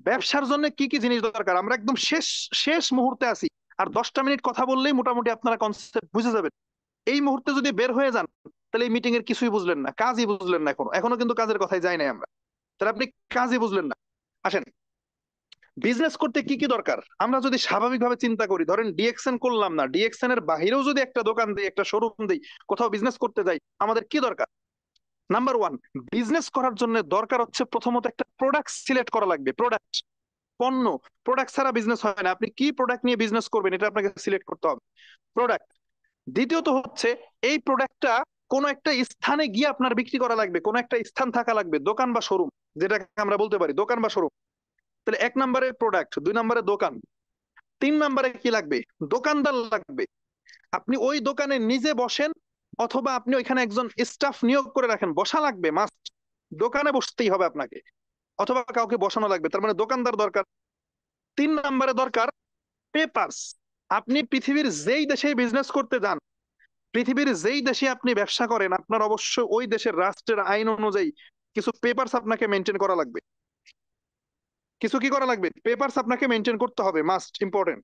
Speaker 2: ব্যবসার জন্য কি কি জিনিস দরকার আমরা একদম শেষ শেষ মুহূর্তে আছি। আর 10টা মিনিট কথা বললেই মোটামুটি আপনারা কনসেপ্ট বুঝে যাবেন। এই মুহূর্তে যদি বের হয়ে যান, তাহলে এই মিটিং এর কিছুই বুঝলেন না, কাজই বুঝলেন না। এখনো এখনো কিন্তু কাজের কথাই যাই নাই আমরা। তাহলে আপনি কাজই বুঝলেন না। আসেন, বিজনেস করতে কি কি দরকার আমরা যদি স্বাভাবিকভাবে চিন্তা করি, ধরেন ডিএক্সএন করলাম না, ডিএক্সএন এর বাহিরেও যদি একটা দোকান দিই, একটা শোরুম দিই, কোথাও বিজনেস করতে যাই, আমাদের কি দরকার? নাম্বার ওয়ান, বিজনেস করার জন্য দরকার হচ্ছে প্রথমত একটা প্রোডাক্ট সিলেক্ট করা লাগবে। প্রোডাক্ট, পণ্য। প্রোডাক্ট ছাড়া বিজনেস হয় না। আপনি কি প্রোডাক্ট নিয়ে বিজনেস করবেন এটা আপনাকে সিলেক্ট করতে হবে, প্রোডাক্ট। দ্বিতীয়ত হচ্ছে এই প্রোডাক্টটা কোন একটা স্থানে গিয়ে আপনার বিক্রি করা লাগবে, কোন একটা স্থান থাকা লাগবে, দোকান বা শোরুম, যেটাকে আমরা বলতে পারি দোকান বা শোরুম। তাহলে 1 নম্বরে প্রোডাক্ট, 2 নম্বরে দোকান, 3 নম্বরে কি লাগবে? দোকানদার লাগবে। আপনি ওই দোকানে নিজে বসেন অথবা আপনি ওইখানে একজন স্টাফ নিয়োগ করে রাখেন, বসা লাগবে মাস্ট। দোকানে বসতেই হবে আপনাকে, অথবা কাউকে বসানো লাগবে, তার মানে দোকানদার দরকার। 3 নম্বরে দরকার পেপারস। আপনি পৃথিবীর যেই দেশে বিজনেস করতে যান, পৃথিবীর যেই দেশে আপনি ব্যবসা করেন, আপনার অবশ্যই ওই দেশের রাষ্ট্রের আইন অনুযায়ী কিছু পেপারস আপনাকে মেনটেন করা লাগবে। কিছু কি করা লাগবে? পেপারস আপনাকে মেনটেন করতে হবে, মাস্ট ইম্পর্টেন্ট।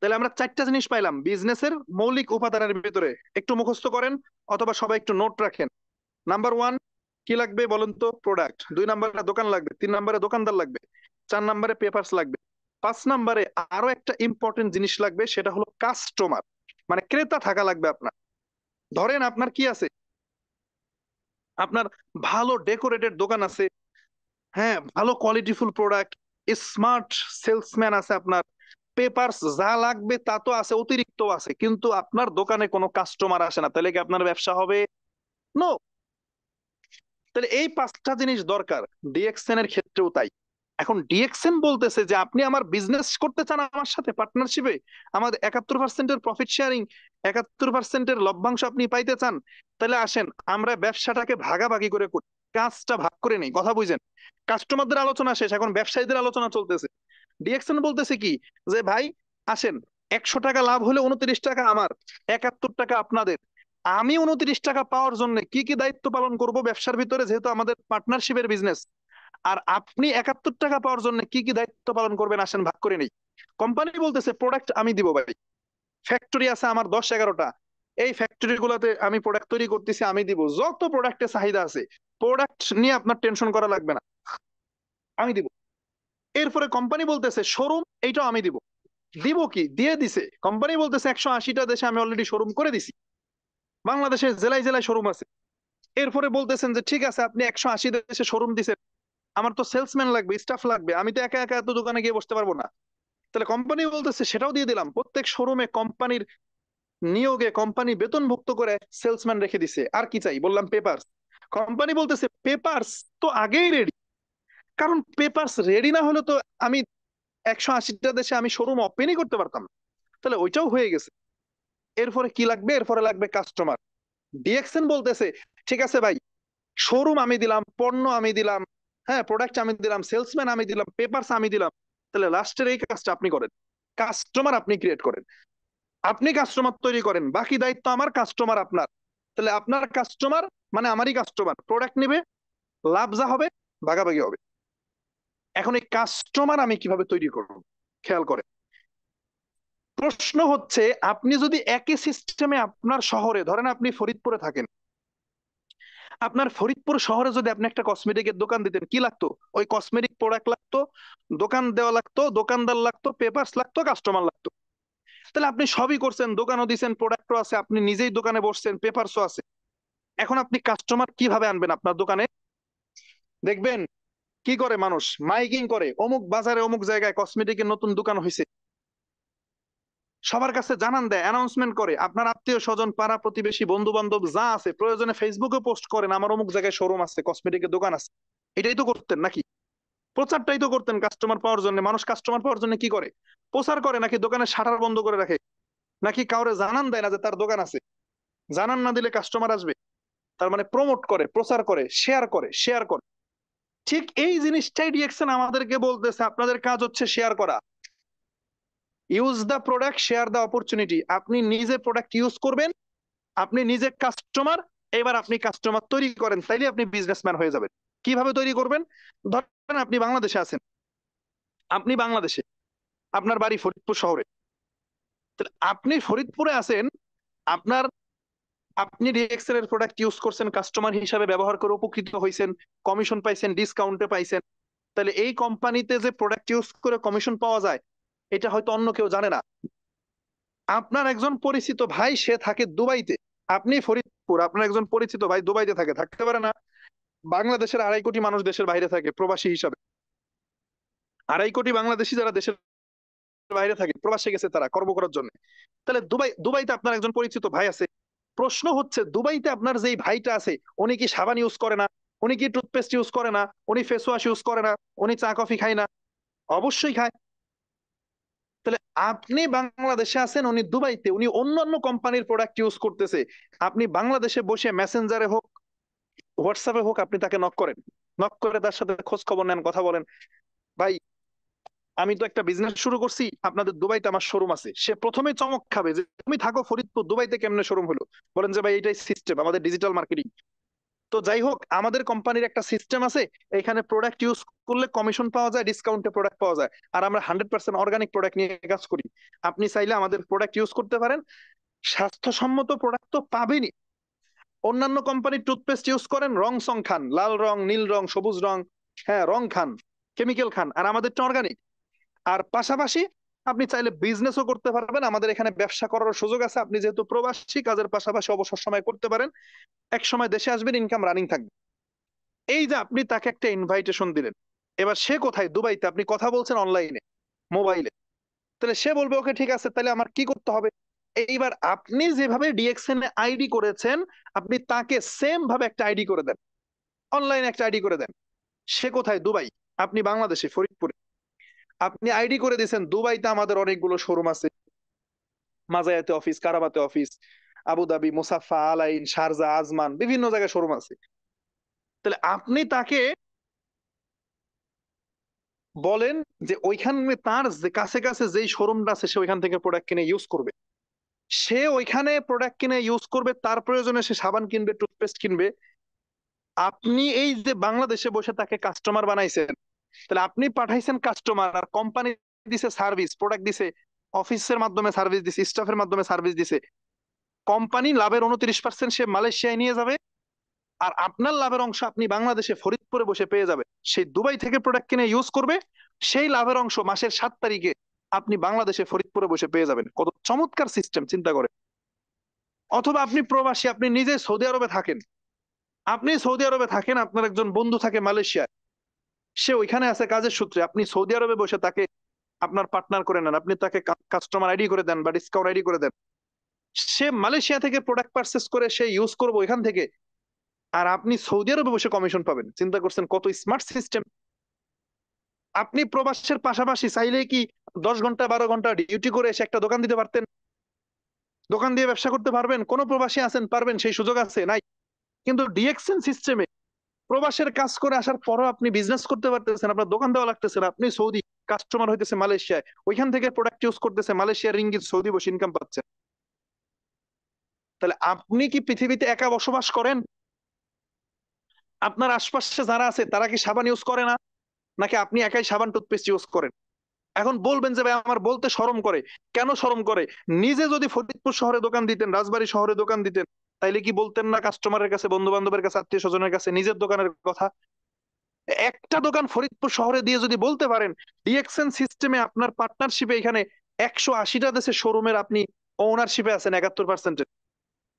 Speaker 2: তাহলে আমরা 4টা জিনিস পাইলাম বিজনেসের মৌলিক উপাদানের ভিতরে, একটু মুখস্থ করেন অথবা সবাই একটু নোট রাখেন। নাম্বার ওয়ান কি লাগবে বলেন তো? প্রোডাক্ট। 2 নম্বরে দোকান লাগবে, 3 নম্বরে দোকানদার লাগবে, 4 নম্বরে পেপারস লাগবে, 5 নম্বরে আরো একটা ইম্পর্টেন্ট জিনিস লাগবে, সেটা হলো কাস্টমার, মানে ক্রেতা থাকা লাগবে আপনার। ধরেন আপনার কি আছে, আপনার ভালো ডেকোরেটেড দোকান আছে, হ্যাঁ, ভালো কোয়ালিটিফুল প্রোডাক্ট, স্মার্ট সেলসম্যান আছে আপনার, পেপারস যা লাগবে তা তো আছে, অতিরিক্ত আছে, কিন্তু আপনার দোকানে কোনো কাস্টমার আসে না, তাহলে কি আপনার ব্যবসা হবে? নো। তাহলে এই 5টা জিনিস দরকার, ডিএক্সএন এর ক্ষেত্রেও তাই। এখন ডিএক্সএন বলতেছে যে আপনি আমার বিজনেস করতে চান আমার সাথে পার্টনারশিপে, আমাদের 71%-এর প্রফিট শেয়ারিং, 71%-এর লভ্যাংশ আপনি পাইতে চান, তাহলে আসেন আমরা ব্যবসাটাকে ভাগাভাগি করে করি, কাজটা ভাগ করে নেই। কথা বুঝেন? কাস্টমারদের আলোচনা শেষ, এখন ব্যবসায়ীদের আলোচনা চলতেছে। ডিএক্সএন বলতেছে কি, যে ভাই আসেন, 100 টাকা লাভ হলে 29 টাকা আমার, 71 টাকা আপনাদের। আমি 29 টাকা পাওয়ার জন্য কি কি দায়িত্ব পালন করব ব্যবসার ভিতরে, যেহেতু আমাদের পার্টনারশিপের বিজনেস, আর আপনি 71 টাকা পাওয়ার জন্য কি কি দায়িত্ব পালন করবেন, আসেন ভাগ করে নেই। কোম্পানি বলতেছে প্রোডাক্ট আমি দিব ভাই, ফ্যাক্টরি আছে আমার 10-11টা, এই ফ্যাক্টরি গুলাতে আমি প্রোডাক্ট তৈরি করতেছি, আমি দিব। যত প্রোডাক্টের চাহিদা আছে, প্রোডাক্ট নিয়ে আপনার টেনশন করা লাগবে না, আমি দিব। এরপরে কোম্পানি বলতেছে শোরুম, এইটাও আমি দিব। দিব কি? দিয়ে দিছে। কোম্পানি বলতেছে 180টা দেশে আমি অলরেডি শোরুম করে দিছি, বাংলাদেশে জেলায় জেলায় শোরুম আছে। এরপরে বলতেছেন যে ঠিক আছে আপনি 180 দেশে শোরুম দিছেন, আমার তো সেলসম্যান লাগবে, স্টাফ লাগবে, আমি তো একা একা এত দোকানে গিয়ে বসতে পারবো না। তাহলে কোম্পানি বলতেছে সেটাও দিয়ে দিলাম, প্রত্যেক শোরুমে কোম্পানির নিয়োগে কোম্পানি বেতনভুক্ত করে সেলসম্যান রেখে দিছে। আর কি চাই? বললাম পেপারস। কোম্পানি বলতেছে পেপারস তো আগেই রেডি, কারণ পেপারস রেডি না হলে তো আমি 180টা দেশে আমি শোরুম ওপেনই করতে পারতাম না। তাহলে ওইটাও হয়ে গেছে। এরপরে কি লাগবে? এরপরে লাগবে কাস্টমার। ডিএক্সএন বলতেছে ঠিক আছে ভাই, শোরুম আমি দিলাম, পণ্য আমি দিলাম, হ্যাঁ প্রোডাক্ট আমি দিলাম, সেলসম্যান আমি দিলাম, পেপারস আমি দিলাম, তাহলে লাস্টের এই কাজটা আপনি করেন, কাস্টমার আপনি ক্রিয়েট করেন, আপনি কাস্টমার তৈরি করেন, বাকি দায়িত্ব আমার, কাস্টমার আপনার। তাহলে আপনার কাস্টমার মানে আমারই কাস্টমার, প্রোডাক্ট নিবে, লাভ যা হবে ভাগাভাগি হবে। এখন এই কাস্টমার আমি কিভাবে তৈরি করব? খেয়াল করে, প্রশ্ন হচ্ছে, আপনি যদি একই সিস্টেমে আপনার শহরে, ধরেন আপনি ফরিদপুরে থাকেন, আপনার ফরিদপুর শহরে যদি আপনি একটা কসমেটিকের দোকান দিতেন, কি লাগতো? ওই কসমেটিক প্রোডাক্ট লাগতো, দোকান দেওয়া লাগতো, দোকানদার লাগতো, পেপারস লাগতো, কাস্টমার লাগতো। তাহলে আপনি সবই করছেন, দোকানও দিচ্ছেন, প্রোডাক্টও আছে, আপনি নিজেই দোকানে বসছেন, পেপারসও আছে। এখন আপনি কাস্টমার কিভাবে আনবেন আপনার দোকানে? দেখবেন কি করে মানুষ, মাইকিং করে, অমুক বাজারে অমুক জায়গায় কসমেটিকের নতুন দোকান হয়েছে, সবার কাছে জানান দেয়, অ্যানাউন্সমেন্ট করে, আপনার আত্মীয় স্বজন, পাড়া প্রতিবেশী, বন্ধু বান্ধব যা আছে, প্রয়োজনে ফেসবুকে পোস্ট করেন, আমার অমুক জায়গায় শোরুম আছে, কসমেটিকের দোকান আছে। এটাই তো করতেন নাকি? প্রচারটাই তো করতেন কাস্টমার পাওয়ার জন্য। মানুষ কাস্টমার পাওয়ার জন্য কি করে? প্রচার করে, নাকি দোকানের শাটার বন্ধ করে রাখে, নাকি কাউরে জানান দেয় না যে তার দোকান আছে? জানান না দিলে কাস্টমার আসবে? তার মানে প্রমোট করে, প্রচার করে, শেয়ার করে, শেয়ার করে। ঠিক এই জিনিসটাই ডিএক্সএন আমাদেরকে বলতেছে, আপনাদের কাজ হচ্ছে শেয়ার করা। Use the product, share the opportunity. আপনি নিজে প্রোডাক্ট ইউজ করবেন, আপনি নিজে কাস্টমার, এবার আপনি কাস্টমার তৈরি করেন, তাইলে আপনি বিজনেসম্যান হয়ে যাবেন। কিভাবে তৈরি করবেন? ধরেন আপনি বাংলাদেশে আছেন, আপনি বাংলাদেশে, আপনার বাড়ি ফরিদপুর শহরে, তাহলে আপনি ফরিদপুরে আছেন, আপনার, আপনি ডিএক্সএল এর প্রোডাক্ট ইউজ করছেন, কাস্টমার হিসাবে ব্যবহার করে উপকৃত হয়েছেন, কমিশন পাইছেন, ডিসকাউন্টে পাইছেন। তাহলে এই কোম্পানিতে যে প্রোডাক্ট ইউজ করে কমিশন পাওয়া যায়, এটা হয়তো অন্য কেউ জানে না। আপনার একজন পরিচিত ভাই, সে থাকে দুবাইতে, আপনি ফরিদপুর, আপনার একজন পরিচিত ভাই দুবাইতে থাকে, থাকতে পারে না? বাংলাদেশের 2.5 কোটি মানুষ দেশের বাইরে থাকে প্রবাসী হিসাবে, 2.5 কোটি বাংলাদেশি যারা দেশের বাইরে থাকে, প্রবাসে গেছে তারা কর্ম করার জন্য। তাহলে দুবাইতে আপনার একজন পরিচিত ভাই আছে। প্রশ্ন হচ্ছে, দুবাইতে আপনার যেই ভাইটা আছে, উনি কি সাবান ইউজ করে না? উনি কি টুথপেস্ট ইউজ করে না? উনি ফেস ওয়াশ ইউজ করে না? উনি চা কফি খায় না? অবশ্যই খায়। তাহলে আপনি বাংলাদেশে আছেন, উনি দুবাইতে, উনি অন্যান্য কোম্পানির প্রোডাক্ট ইউজ করতেছে। আপনি বাংলাদেশে বসে মেসেঞ্জারে হোক, হোয়াটসঅ্যাপে হোক, আপনি তাকে নক করেন, নক করে তার সাথে খোঁজ খবর নেন, কথা বলেন, ভাই আমি তো একটা বিজনেস শুরু করছি, আপনাদের দুবাইতে আমার শোরুম আছে। সে প্রথমে চমক খাবে যে তুমি থাকো ফরিদপুর, দুবাইতে কেমনে শোরুম হলো? বলেন যে ভাই এটাই সিস্টেম আমাদের ডিজিটাল মার্কেটিং। তো যাই হোক, আমাদের কোম্পানির একটা সিস্টেম আছে, এখানে প্রোডাক্ট ইউজ করলে কমিশন পাওয়া যায়, ডিসকাউন্টে প্রোডাক্ট পাওয়া যায়, আর আমরা 100% অর্গানিক প্রোডাক্ট নিয়ে কাজ করি। আপনি চাইলে আমাদের প্রোডাক্ট ইউজ করতে পারেন, স্বাস্থ্যসম্মত প্রোডাক্ট তো পাবেনই। অন্যান্য কোম্পানির টুথপেস্ট ইউজ করেন, রং সং খান, লাল রং, নীল রং, সবুজ রং, হ্যাঁ রং খান, কেমিক্যাল খান, আর আমাদেরটা অর্গানিক। আর পাশাপাশি আপনি চাইলে বিজনেসও করতে পারবেন, আমাদের এখানে ব্যবসা করার সুযোগ আছে। আপনি যেহেতু প্রবাসী, কাজের পাশাপাশি অবসর সময় করতে পারেন, এক সময় দেশে আসবেন, ইনকাম রানিং থাকবে। এই যে আপনি তাকে একটা ইনভাইটেশন দিলেন, এবার সে কোথায়? দুবাইতে, আপনি কথা বলছেন অনলাইনে, মোবাইলে। তাহলে সে বলবে ওকে ঠিক আছে, তাহলে আমার কি করতে হবে? এইবার আপনি যেভাবে ডিএক্সএন আইডি করেছেন, আপনি তাকে সেম ভাবে একটা আইডি করে দেন, অনলাইনে একটা আইডি করে দেন। সে কোথায়? দুবাই, আপনি বাংলাদেশে ফরিদপুরে। আপনি আইডি করে দিয়েছেন, দুবাইতে আমাদের অনেকগুলো শোরুম আছে, মাজায়াতে অফিস, কারামাতে অফিস, আবুধাবি, মুসাফা, আলাইন, শারজা, আজমান, বিভিন্ন জায়গায় শোরুম আছে। তাহলে আপনি তাকে বলেন যে ওইখানে তার যে কাছে কাছে যেই শোরুমটা আছে, সে ওইখান থেকে প্রোডাক্ট কিনে ইউজ করবে। সে ওইখানে প্রোডাক্ট কিনে ইউজ করবে, তার প্রয়োজনে সে সাবান কিনবে, টুথপেস্ট কিনবে। আপনি এই যে বাংলাদেশে বসে তাকে কাস্টমার বানাইছেন, তাহলে আপনি পাঠাইছেন কাস্টমার, আর কোম্পানি দিছে সার্ভিস, প্রোডাক্ট দিছে, অফিসের মাধ্যমে সার্ভিস দিছে, স্টাফের মাধ্যমে সার্ভিস দিছে। কোম্পানি লাভের 29% সে মালয়েশিয়ায় নিয়ে যাবে, আর আপনার লাভের অংশ আপনি বাংলাদেশে ফরিদপুরে বসে পেয়ে যাবেন। সেই দুবাই থেকে প্রোডাক্ট কিনে ইউজ করবে, সেই লাভের অংশ মাসের 7 তারিখে আপনি বাংলাদেশে ফরিদপুরে বসে পেয়ে যাবেন। কত চমৎকার সিস্টেম, চিন্তা করে। অথবা আপনি প্রবাসী, আপনি নিজে সৌদি আরবে থাকেন, আপনি সৌদি আরবে থাকেন, আপনার একজন বন্ধু থাকে মালয়েশিয়ায়, সে ওইখানে আছে কাজের সূত্রে, আপনি সৌদি আরবে বসে তাকে আপনার পার্টনার করে নেন, আপনি তাকে কাস্টমার আইডি করে দেন বা ডিসকাউন্ট আইডি করে দেন। সে মালয়েশিয়া থেকে প্রোডাক্ট পারচেস করে সে ইউজ করবে ওইখান থেকে, আর আপনি সৌদি আরবে বসে কমিশন পাবেন। চিন্তা করছেন কত স্মার্ট সিস্টেম? আপনি প্রবাসের পাশাপাশি চাইলে কি 10 ঘন্টা 12 ঘন্টা ডিউটি করে এসে একটা দোকান দিতে পারতেন? দোকান দিয়ে ব্যবসা করতে পারবেন? কোন প্রবাসী আছেন পারবেন? সেই সুযোগ আছে? নাই। কিন্তু ডিএক্সএন সিস্টেমে প্রবাসের কাজ করে আসার পরও আপনি বিজনেস করতে পারতেছেন, আপনার দোকান দেওয়া লাগতেছে না, আপনি সৌদি, কাস্টমার হইতেছে মালয়েশিয়ায়, ওইখান থেকে প্রোডাক্ট ইউজ করতেছে, মালয়েশিয়ার রিঙ্গিত, সৌদি বসে ইনকাম পাচ্ছেন। তাহলে আপনি কি পৃথিবীতে একা বসবাস করেন? আপনার আশপাশে যারা আছে তারা কি সাবান ইউজ করে না? নাকি আপনি একাই সাবান টুথপেস্ট ইউজ করেন? এখন বলবেন যে ভাই আমার বলতে শরম করে। কেন শরম করে? নিজে যদি ফরিদপুর শহরে দোকান দিতেন, রাজবাড়ী শহরে দোকান দিতেন, তাইলে কি বলতেন না কাস্টমারের কাছে, বন্ধু বান্ধবের কাছে, আত্মীয় স্বজনের কাছে নিজের দোকানের কথা? একটা দোকান ফরিদপুর শহরে দিয়ে যদি বলতে পারেন, ডিএক্সএন সিস্টেমে আপনার পার্টনারশিপে এখানে 180টা দেশের শোরুমের আপনি ওনারশিপে আছেন 71%,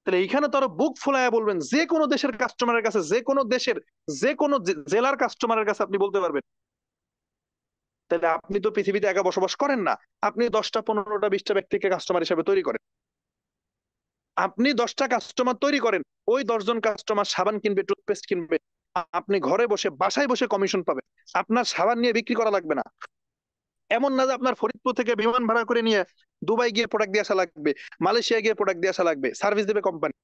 Speaker 2: তাহলে এইখানে তো আরো বুক ফুলায় বলবেন, যে কোনো দেশের কাস্টমারের কাছে, যে কোনো দেশের যে কোনো জেলার কাস্টমারের কাছে আপনি বলতে পারবেন। তাহলে আপনি তো পৃথিবীতে একা বসবাস করেন না, আপনি 10টা 15টা 20টা ব্যক্তিকে কাস্টমার হিসেবে তৈরি করেন। আপনি 10টা কাস্টমার তৈরি করেন, ওই 10জন কাস্টমার সাবান কিনবে, টুথপেস্ট কিনবে, আপনি ঘরে বসে বাসায় বসে কমিশন পাবেন। আপনার সাবান নিয়ে বিক্রি করা লাগবে না। এমন না যে আপনার ফরিদপুর থেকে বিমান ভাড়া করে নিয়ে দুবাই গিয়ে প্রোডাক্ট দিয়ে আসা লাগবে, মালয়েশিয়া গিয়ে প্রোডাক্ট দিয়ে আসা লাগবে, সার্ভিস দেবে কোম্পানি।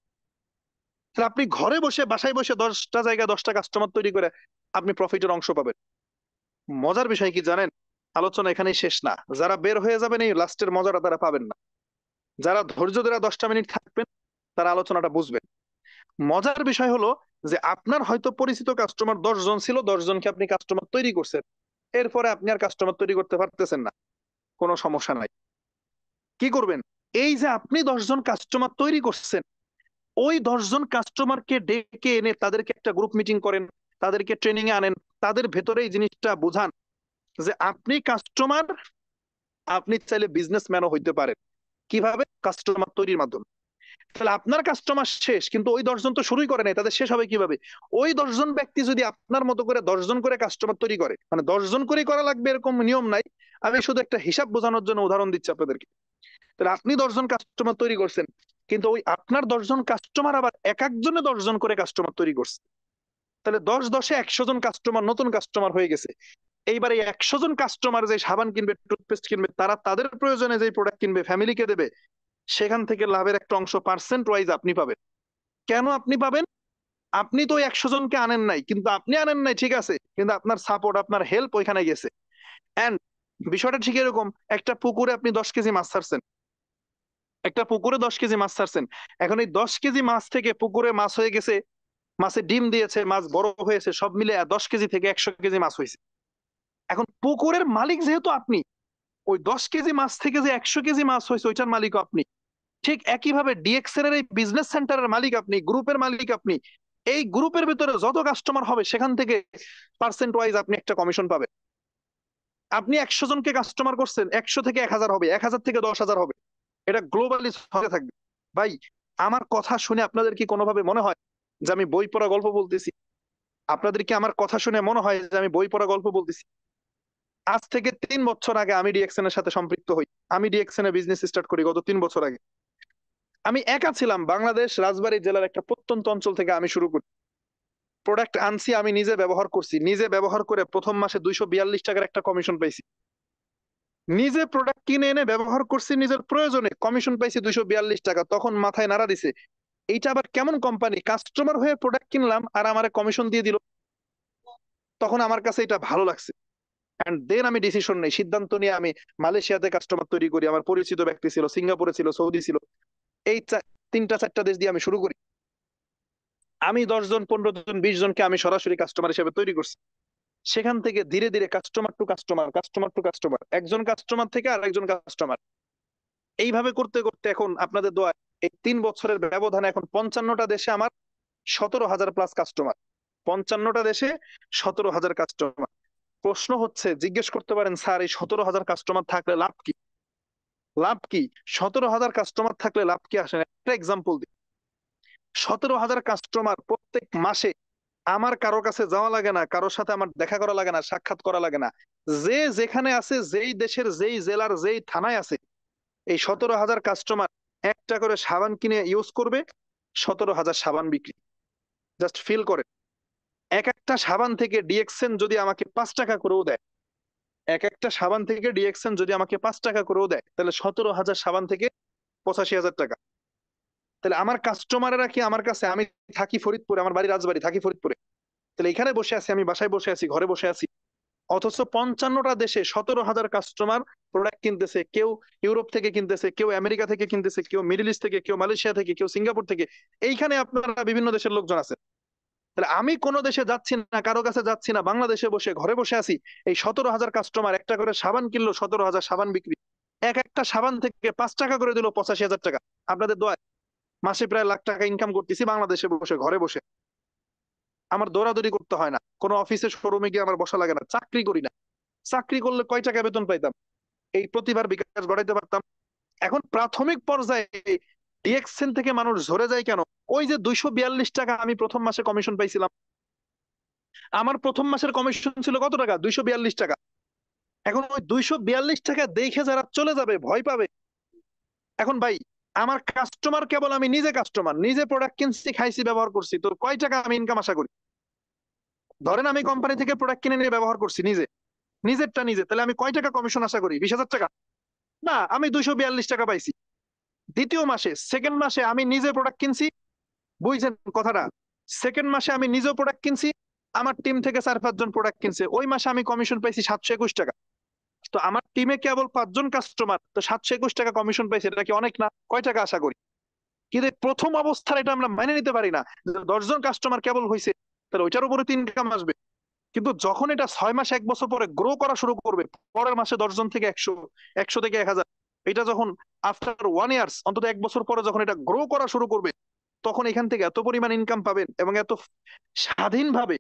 Speaker 2: তাহলে আপনি ঘরে বসে বাসায় বসে 10টা জায়গায় 10টা কাস্টমার তৈরি করে আপনি প্রফিটের অংশ পাবেন। মজার বিষয় কি জানেন? আলোচনা এখানেই শেষ না। যারা বের হয়ে যাবেন এই লাস্টের মজাটা তারা পাবেন না। যারা ধৈর্য ধরে 10টা মিনিট থাকবেন তারা আলোচনাটা বুঝবেন। মজার বিষয় হলো যে আপনার হয়তো পরিচিত কাস্টমার 10জন ছিল, 10জনকে আপনি কাস্টমার তৈরি করছেন, এরপরে আপনি আর কাস্টমার তৈরি করতে পারতেছেন না, কোনো সমস্যা নাই। কি করবেন? এই যে আপনি 10জন কাস্টমার তৈরি করছেন, ওই 10জন কাস্টমারকে ডেকে এনে তাদেরকে একটা গ্রুপ মিটিং করেন, তাদেরকে ট্রেনিং এ আনেন, তাদের ভেতরে এই জিনিসটা বোঝান যে আপনি কাস্টমার, আপনি চাইলে বিজনেসম্যানও হইতে পারেন। কিভাবে? কাস্টমার তৈরির মাধ্যমে। তাহলে আপনার কাস্টমার শেষ, কিন্তু ওই 10জন তো শুরুই করে নাই, তাদের শেষ হবে কিভাবে? ওই 10জন ব্যক্তি যদি আপনার মতো করে 10জন করে কাস্টমার তৈরি করে, মানে 10জন করে করা লাগবে এরকম নিয়ম নাই, আমি শুধু একটা হিসাব বোঝানোর জন্য উদাহরণ দিচ্ছি আপনাদেরকে। তাহলে আপনি 10জন কাস্টমার তৈরি করছেন, কিন্তু ওই আপনার 10জন কাস্টমার আবার এক একজনে 10জন করে কাস্টমার তৈরি করছে। তাহলে 10 100 জন কাস্টমার নতুন কাস্টমার হয়ে গেছে। এইবার এই 100 জন কাস্টমার যে সাবান কিনবে, টুথপেস্ট কিনবে, তারা তাদের প্রয়োজনে যে প্রোডাক্ট কিনবে, ফ্যামিলিকে দেবে, সেখান থেকে লাভের একটা অংশ পার্সেন্ট ওয়াইজ আপনি পাবেন। কেন আপনি পাবেন? আপনি তো ওই 100 জনকে আনেন নাই, কিন্তু আপনি আনেন নাই ঠিক আছে, কিন্তু আপনার সাপোর্ট, আপনার হেল্প ওইখানে গেছে। এন্ড বিষয়টা ঠিক এরকম, একটা পুকুরে আপনি 10 কেজি মাছ ছাড়ছেন, একটা পুকুরে 10 কেজি মাছ ছাড়ছেন। এখন এই 10 কেজি মাছ থেকে পুকুরে মাছ হয়ে গেছে, মাছে ডিম দিয়েছে, মাছ বড় হয়েছে, সব মিলে 10 কেজি থেকে 100 কেজি মাছ হয়েছে। এখন পুকুরের মালিক যেহেতু আপনি, ওই 10 কেজি মাছ থেকে যে 100 কেজি মাছ হয়েছে ওইটার মালিকও আপনি। ঠিক একইভাবে ডিএক্সএল এর এই বিজনেস সেন্টারের মালিক আপনি, গ্রুপের মালিক আপনি। এই গ্রুপের ভিতরে যত কাস্টমার হবে সেখান থেকে পার্সেন্ট ওয়াইজ আপনি একটা কমিশন পাবেন। আপনি 100 জনকে কাস্টমার করছেন, 100 থেকে 1000 হবে, 1000 থেকে 10,000 হবে, এটা গ্লোবালি হতে থাকবে। ভাই, আমার কথা শুনে আপনাদের কি কোনোভাবে মনে হয় যে আমি বই পড়া গল্প বলতেছি? আপনাদের কি আমার কথা শুনে মনে হয় যে আমি বই পড়া গল্প বলতেছি? আজ থেকে 3 বছর আগে আমি ডিএক্সএন এর সাথে সম্পৃক্ত হই। আমি ডিএক্সএন এ বিজনেস স্টার্ট করি গত 3 বছর আগে। আমি একা ছিলাম, বাংলাদেশ রাজবাড়ী জেলার একটা প্রত্যন্ত অঞ্চল থেকে আমি শুরু করি। প্রোডাক্ট আনছি, আমি নিজে ব্যবহার করছি, নিজে ব্যবহার করে প্রথম মাসে 242 টাকার একটা কমিশন পাইছি। নিজে প্রোডাক্ট কিনে এনে ব্যবহার করছি নিজের প্রয়োজনে, কমিশন পাইছি 242 টাকা। তখন মাথায় নাড়া দিছে, এইটা আবার কেমন কোম্পানি, কাস্টমার হয়ে প্রোডাক্ট কিনলাম আর আমারে কমিশন দিয়ে দিল। তখন আমার কাছে এটা ভালো লাগছে। এন্ড দেন আমি ডিসিশন নেই, সিদ্ধান্ত নিয়ে আমি মালয়েশিয়াতে কাস্টমার তৈরি করি। আমার পরিচিত ব্যক্তি ছিল, সিঙ্গাপুরে ছিল, সৌদি ছিল, এই 3টা 4টা দেশ দিয়ে আমি শুরু করি। আমি 10 জন 15 জন 20 জনকে আমি সরাসরি কাস্টমার হিসেবে তৈরি করছি। সেখান থেকে ধীরে ধীরে customer to customer, customer to customer, একজন কাস্টমার থেকে আরেকজন কাস্টমার, এইভাবে করতে করতে এখন আপনাদের দোয়া এই 3 বছরের ব্যবধানে এখন 55টা দেশে আমার 17,000 প্লাস কাস্টমার। 55টা দেশে 17,000 কাস্টমার। প্রশ্ন হচ্ছে, জিজ্ঞেস করতে পারেন স্যার এই 17,000 কাস্টমার থাকলে লাভ কি? লাভ কি? 17,000 কাস্টমার থাকলে লাভ কি? আসেন একটা এক্সাম্পল দিই। 17,000 কাস্টমার প্রত্যেক মাসে আমার কারো কাছে যাওয়া লাগে না, কারোর সাথে আমার দেখা করা লাগে না, সাক্ষাৎ করা লাগে না। যে যেখানে আছে, যেই দেশের যেই জেলার যেই থানায় আছে, এই 17,000 কাস্টমার একটা করে সাবান কিনে ইউজ করবে, 17,000 সাবান বিক্রি। জাস্ট ফিল করে, এক একটা সাবান থেকে ডিএক্সএন যদি আমাকে 5 টাকা করেও দেয়, এক একটা সাবান থেকে ডিএক্সএন যদি আমাকে 5 টাকা করেও দেয়, তাহলে 17,000 সাবান থেকে 85,000 টাকা। তাহলে আমার কাস্টমারেরা কি আমার কাছে, আমি থাকি ফরিদপুরে, আমার বাড়ি রাজবাড়ী, থাকি ফরিদপুরে, তাহলে এখানে বসে আছি, আমি বাসায় বসে আছি, ঘরে বসে আছি, অথচ 55টা দেশে 17,000 কাস্টমার প্রোডাক্ট কিনতেছে। কেউ ইউরোপ থেকে কিনতেছে, কেউ আমেরিকা থেকে কিনতেছে, কেউ মিডল ইস্ট থেকে, কেউ মালয়েশিয়া থেকে, কেউ সিঙ্গাপুর থেকে। এইখানে আপনারা বিভিন্ন দেশের লোকজন আছে। তাহলে আমি কোনো দেশে যাচ্ছি না, কারো কাছে যাচ্ছি না, বাংলাদেশে বসে ঘরে বসে আছি, এই 17,000 কাস্টমার একটা করে সাবান কিনলো, 17,000 সাবান বিক্রি, এক একটা সাবান থেকে 5 টাকা করে দিল, 85,000 টাকা আপনাদের দোয়ায়। মাসে প্রায় লাখ টাকা ইনকাম করতেছি বাংলাদেশে বসে, ঘরে বসে। আমার দৌড়াদৌড়ি করতে হয় না, কোনো অফিসে শোরুমে গিয়ে আমার বসা লাগে না, চাকরি করি না। চাকরি করলে কয় টাকা বেতন পাইতাম, এই প্রতিভার বিকাশ ঘটাইতে পারতাম। এখন প্রাথমিক পর্যায়ে ডিএক্সএন থেকে মানুষ ঝরে যায় কেন? ওই যে 242 টাকা আমি প্রথম মাসে কমিশন পাইছিলাম, আমার প্রথম মাসের কমিশন ছিল কত টাকা? 242 টাকা। এখন ওই 242 টাকা দেখে যারা চলে যাবে, ভয় পাবে। এখন ভাই, আমার কাস্টমার কেবল আমি নিজে কাস্টমার, নিজে প্রোডাক্ট কিনছি, খাইছি, ব্যবহার করছি, তো কয় টাকা আমি ইনকাম আশা করি? ধরেন আমি কোম্পানি থেকে প্রোডাক্ট কিনে নিয়ে ব্যবহার করছি নিজে, নিজেরটা নিজে, তাহলে আমি কয় টাকা কমিশন আশা করি? 20,000 টাকা? না, আমি 242 টাকা পাইছি। দ্বিতীয় মাসে, সেকেন্ড মাসে আমি নিজে প্রোডাক্ট কিনছি, বুঝছেন কথাটা? সেকেন্ড মাসে আমি নিজেও প্রোডাক্ট কিনছি, আমার টিম থেকে 4-5 জন প্রোডাক্ট কিনছে, ওই মাসে আমি কমিশন পাইছি 721 টাকা। তো আমার টিমে কেবল 5 জন কাস্টমার, তো 721 টাকা কমিশন পাইছে, এটা কি অনেক না? কয় টাকা আশা করি? কিন্তু এই প্রথম অবস্থায় এটা আমরা মেনে নিতে পারি না, 10 জন কাস্টমার কেবল হয়েছে, তাহলে ওইটার উপরে 3 ইনকাম আসবে। কিন্তু যখন এটা 6 মাস 1 বছর পরে গ্রো করা শুরু করবে, পরের মাসে 10 জন থেকে 100, 100 থেকে 1,000, এটা যখন আফটার 1 ইয়ার্স, অন্তত 1 বছর পরে যখন এটা গ্রো করা শুরু করবে, তখন এখান থেকে এত পরিমাণ ইনকাম পাবেন এবং এত স্বাধীনভাবে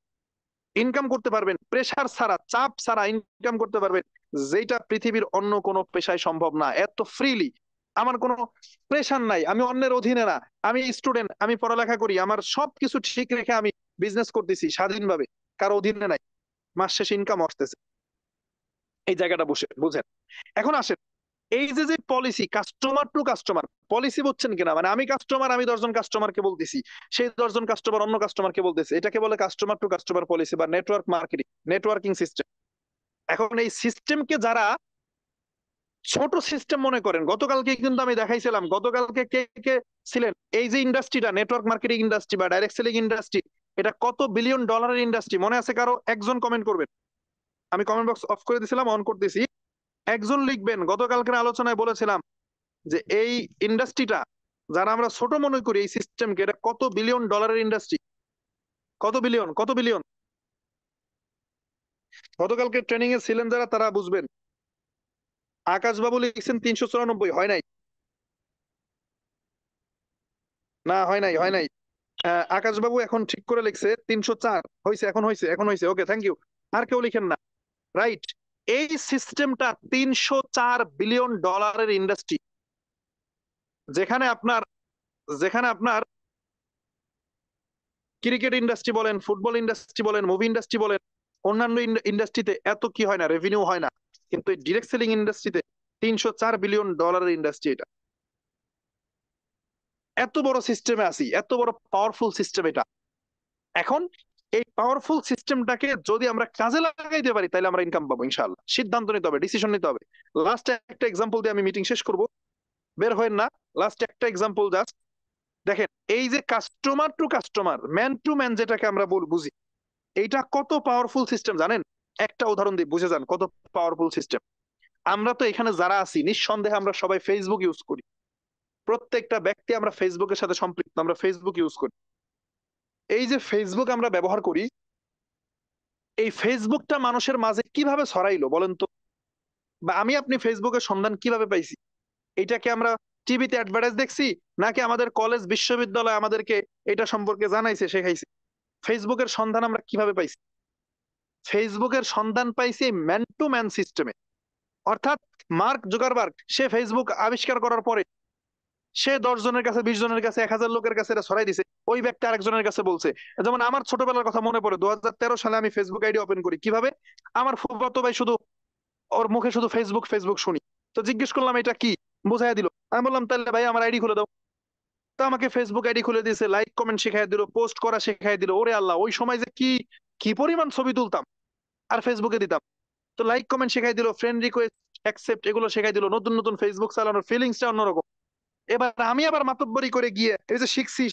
Speaker 2: ইনকাম করতে পারবেন, প্রেসার ছাড়া, চাপ ছাড়া ইনকাম করতে পারবেন, যেটা পৃথিবীর অন্য কোনো পেশায় সম্ভব না। এত ফ্রিলি, আমার কোনো প্রেশার নাই, আমি অন্যের অধীনে না, আমি স্টুডেন্ট, আমি পড়ালেখা করি, আমার সবকিছু ঠিক রেখে আমি বিজনেস করতেছি স্বাধীনভাবে, কারো অধীনে নাই, মাস শেষে ইনকাম আসতেছে। এই জায়গাটা বসে বুঝেন। এখন আসেন, এই যে যে policy, customer to customer policy, বুঝছেন কিনা? মানে আমি কাস্টমার, আমি 10 জন কাস্টমারকে বলতেছি, সেই 10 জন কাস্টমার অন্য কাস্টমারকে বলতেছে, এটাকে বলে কাস্টমার টু কাস্টমার পলিসি বা নেটওয়ার্ক মার্কেটিং, নেটওয়ার্কিং সিস্টেম। এখন এই সিস্টেমকে যারা ছোট সিস্টেম মনে করেন, গতকালকে কিন্তু আমি দেখাইছিলাম, গতকালকে কে কে ছিলেন, এই যে ইন্ডাস্ট্রিটা, নেটওয়ার্ক মার্কেটিং ইন্ডাস্ট্রি বা ডাইরেক্ট সেলিং ইন্ডাস্ট্রি, এটা কত বিলিয়ন ডলারের ইন্ডাস্ট্রি, মনে আছে কারো? একজন কমেন্ট করবেন। আমি কমেন্ট বক্স অফ করে দিছিলাম, অন করতেছি, একজন লিখবেন। গতকালকের আলোচনায় বলেছিলাম যে এই ইন্ডাস্ট্রিটা যারা আমরা ছোট মনে করি, এই সিস্টেমকে, এটা কত বিলিয়ন ডলারের ইন্ডাস্ট্রি, কত বিলিয়ন, কত বিলিয়ন। গতকালকে ট্রেনিং এ ছিলেন যারা, তারা বুঝবেন। আকাশ বাবু লিখছেন 394, হয় নাই, না হয় নাই, হয় নাই। আকাশ বাবু এখন ঠিক করে লিখছে 304, হয়েছে, এখন হয়েছে, এখন হয়েছে, ওকে, থ্যাংক ইউ। আর কেউ লিখেন না, রাইট। এই সিস্টেমটা 304 বিলিয়ন ডলারের ইন্ডাস্ট্রি, যেখানে আপনার, যেখানে আপনার ক্রিকেট ইন্ডাস্ট্রি বলেন, ফুটবল ইন্ডাস্ট্রি বলেন, মুভি ইন্ডাস্ট্রি বলেন, অন্যান্য ইন্ডাস্ট্রিতে এত কি হয় না, রেভিনিউ হয় না, কিন্তু এই ডিরেক্ট সেলিং ইন্ডাস্ট্রিতে 304 বিলিয়ন ডলারের ইন্ডাস্ট্রি এটা। এত বড় সিস্টেমে আছি, এত বড় পাওয়ারফুল সিস্টেম এটা। এখন এই পাওয়ারফুল সিস্টেমটাকে যদি আমরা কাজে লাগাইতে পারি, তাহলে আমরা ইনকাম পাবো ইনশাআল্লাহ। সিদ্ধান্ত নিতে হবে, ডিসিশন নিতে হবে। লাস্ট একটা এক্সাম্পল দিয়ে আমি মিটিং শেষ করব, বের হয়েন না। লাস্ট একটা এক্সাম্পল জাস্ট দেখেন, এই যে customer to customer, man to man যেটাকে আমরা বুঝি, এইটা কত পাওয়ারফুল সিস্টেম জানেন? একটা উদাহরণ দিয়ে বুঝে যান কত পাওয়ারফুল সিস্টেম। আমরা তো এখানে যারা আছি, নিঃসন্দেহে আমরা সবাই ফেসবুক ইউজ করি, প্রত্যেকটা ব্যক্তি আমরা ফেসবুকের সাথে সম্পৃক্ত, আমরা ফেসবুক ইউজ করি। এই যে ফেসবুক আমরা ব্যবহার করি, এই ফেসবুকটা মানুষের মাঝে কিভাবে ছড়াইলো বলেন তো? বা আমি আপনি ফেসবুকের সন্ধান কিভাবে পাইছি? এটাকে আমরা টিভিতে অ্যাডভার্টাইজ দেখছি, নাকি আমাদের কলেজ বিশ্ববিদ্যালয় আমাদেরকে এটা সম্পর্কে জানাইছে, শেখাইছে? ফেসবুকের সন্ধান আমরা কিভাবে পাইছি? ফেসবুকের সন্ধান পাইছি ম্যান টু ম্যান সিস্টেমে। অর্থাৎ মার্ক জুকারবার্গ, সে ফেসবুক আবিষ্কার করার পরে সে 10 জনের কাছে, 20 জনের কাছে, 1,000 লোকের কাছে এটা ছড়াই দিছে, ওই ব্যক্তি আরেকজনের কাছে বলছে। যেমন আমার ছোটবেলার কথা মনে পড়ে, 2013 সালে আমি ফেসবুক আইডি ওপেন করি কিভাবে? আমার ফুফাতো ভাই, শুধু ওর মুখে শুধু ফেসবুক ফেসবুক শুনি, তো জিজ্ঞেস করলাম এটা কি, বুঝাই দিল। আমি বললাম তাহলে ভাই আমার আইডি খুলে দাও। তো আমাকে ফেসবুক আইডি খুলে দিয়েছে, লাইক কমেন্ট শিখাই দিল, পোস্ট করা শিখাই দিল। ওরে আল্লাহ, ওই সময় যে কি কি পরিমাণ ছবি তুলতাম আর ফেসবুকে দিতাম। তো লাইক কমেন্ট শিখাই দিল, ফ্রেন্ড রিকোয়েস্ট, অ্যাকসেপ্ট, এগুলো শিখাই দিল। নতুন নতুন ফেসবুক চালানোর ফিলিংসটা অন্যরকম। এবার আমি আবার মাতব্বরি করে গিয়ে এই যে শিখছি,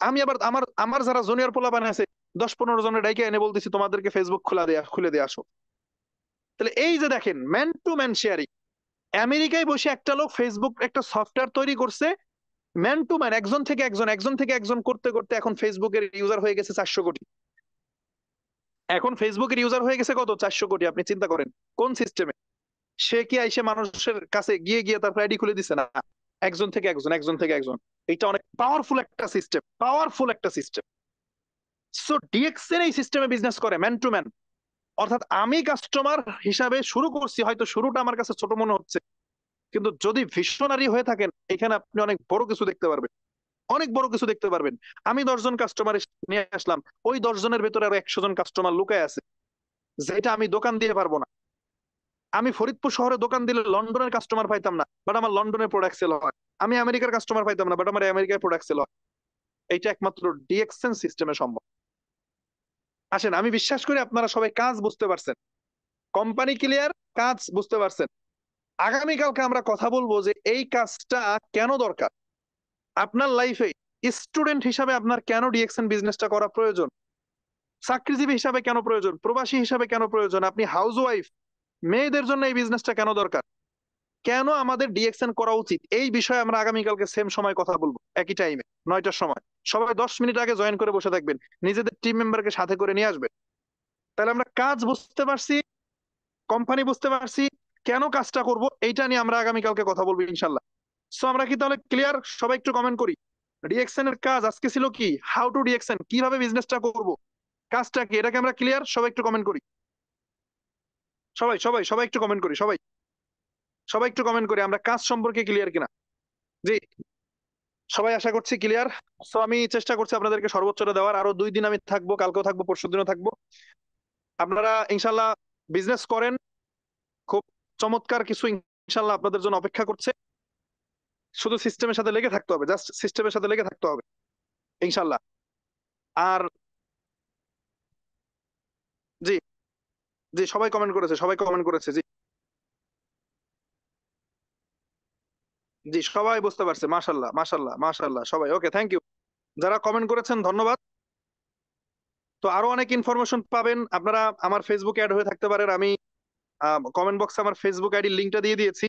Speaker 2: আমি আবার আমার আমার যারা জুনিয়র পোলাপান আছে, 10-15 জনের ডাইকে এনে বলতেছি তোমাদেরকে ফেসবুক খুলে দিয়ে আসো। তাহলে এই যে দেখেন, ম্যান টু ম্যান শেয়ারিং। আমেরিকায় বসে একটা লোক ফেসবুক একটা সফটওয়্যার তৈরি করছে, ম্যান টু ম্যান, একজন থেকে একজন, একজন থেকে একজন করতে করতে এখন ফেসবুকের ইউজার হয়ে গেছে 400 কোটি। এখন ফেসবুকের ইউজার হয়ে গেছে কত? 400 কোটি। আপনি চিন্তা করেন কোন সিস্টেমে। সে কি আইসে মানুষের কাছে গিয়ে গিয়ে তারপর আইডি খুলে দিছে না, একজন থেকে একজন, একজন থেকে একজন। এটা অনেক পাওয়ারফুল একটা সিস্টেম, পাওয়ারফুল একটা সিস্টেম। সো ডিএক্সএন এই সিস্টেমে বিজনেস করে ম্যান টু ম্যান। অর্থাৎ আমি কাস্টমার হিসাবে শুরু করছি, হয়তো শুরুটা আমার কাছে ছোট মনে হচ্ছে, কিন্তু যদি ভিশনারি হয়ে থাকেন এখানে আপনি অনেক বড় কিছু দেখতে পারবেন, অনেক বড় কিছু দেখতে পারবেন। আমি 10 জন কাস্টমার নিয়ে আসলাম, ওই 10 জনের ভেতরে আরো 100 জন কাস্টমার লুকায় আছে, যেটা আমি দোকান দিয়ে পারবো না। আমি ফরিদপুর শহরে দোকান দিলে লন্ডনের কাস্টমার পাইতাম না, বাট আমার লন্ডনের প্রোডাক্ট সেল হয়। আমি আমেরিকার কাস্টমার পাইতাম না, বাট আমার আমেরিকার প্রোডাক্ট সেল হয়। এইটা একমাত্র ডিএক্সএন সিস্টেমে সম্ভব। আসেন, আমি বিশ্বাস করি আপনারা সবাই কাজ বুঝতে পারছেন, কোম্পানি ক্লিয়ার, কাজ বুঝতে পারছেন। আগামীকালকে আমরা কথা বলবো যে এই কাজটা কেন দরকার আপনার লাইফে। স্টুডেন্ট হিসাবে আপনার কেন ডিএক্সএন বিজনেসটা করা প্রয়োজন, চাকরিজীবী হিসাবে কেন প্রয়োজন, প্রবাসী হিসাবে কেন প্রয়োজন, আপনি হাউস ওয়াইফ মেয়েদের জন্য এই বিজনেসটা কেন দরকার, কেন আমাদের ডিএক্সএন করা উচিত, এই বিষয়ে আমরা আগামীকালকে সেম সময় কথা বলবো, একই টাইমে 9টার সময়। সবাই 10 মিনিট আগে জয়েন করে বসে থাকবেন, নিজেদের টিম মেম্বারকে সাথে করে নিয়ে আসবেন। তাহলে আমরা কাজ বুঝতে পারছি, কোম্পানি বুঝতে পারছি, কেন কাজটা করব এইটা নিয়ে আমরা আগামীকালকে কথা বলবো ইনশাল্লাহ। সো আমরা কি তাহলে ক্লিয়ার? সবাই একটু কমেন্ট করি। ডিএক্সএন এর কাজ আজকে ছিল কি, হাউ টু ডিএক্সএন, কিভাবে বিজনেসটা করব, কাজটা কি, এটাকে আমরা ক্লিয়ার? সবাই একটু কমেন্ট করি, সবাই সবাই সবাই একটু কমেন্ট করি, সবাই সবাই একটু কমেন্ট করি আমরা কাজ সম্পর্কে ক্লিয়ার কিনা। জি, সবাই আশা করছি ক্লিয়ার। সো আমি চেষ্টা করছি আপনাদেরকে সর্বোচ্চটা দেওয়ার। আরো 2 দিন আমি থাকবো, কালকেও থাকবো, পরশুদিনও থাকবো। আপনারা ইনশাল্লাহ বিজনেস করেন, খুব চমৎকার কিছু ইনশাল্লাহ আপনাদের জন্য অপেক্ষা করছে। শুধু সিস্টেমের সাথে লেগে থাকতে হবে, জাস্ট সিস্টেমের সাথে লেগে থাকতে হবে ইনশাল্লাহ। আর জি, জি সবাই কমেন্ট করেছে, সবাই কমেন্ট করেছে। জি, জি সবাই বুঝতে পারছে, মাশাল্লাহ মাশাল্লাহ মাশাল্লাহ, সবাই ওকে, থ্যাংক ইউ। যারা কমেন্ট করেছেন ধন্যবাদ। তো আরো অনেক ইনফরমেশন পাবেন আপনারা, আমার ফেসবুকে অ্যাড হয়ে থাকতে পারেন। আমি কমেন্ট বক্সে আমার ফেসবুক আইডির লিঙ্কটা দিয়ে দিয়েছি।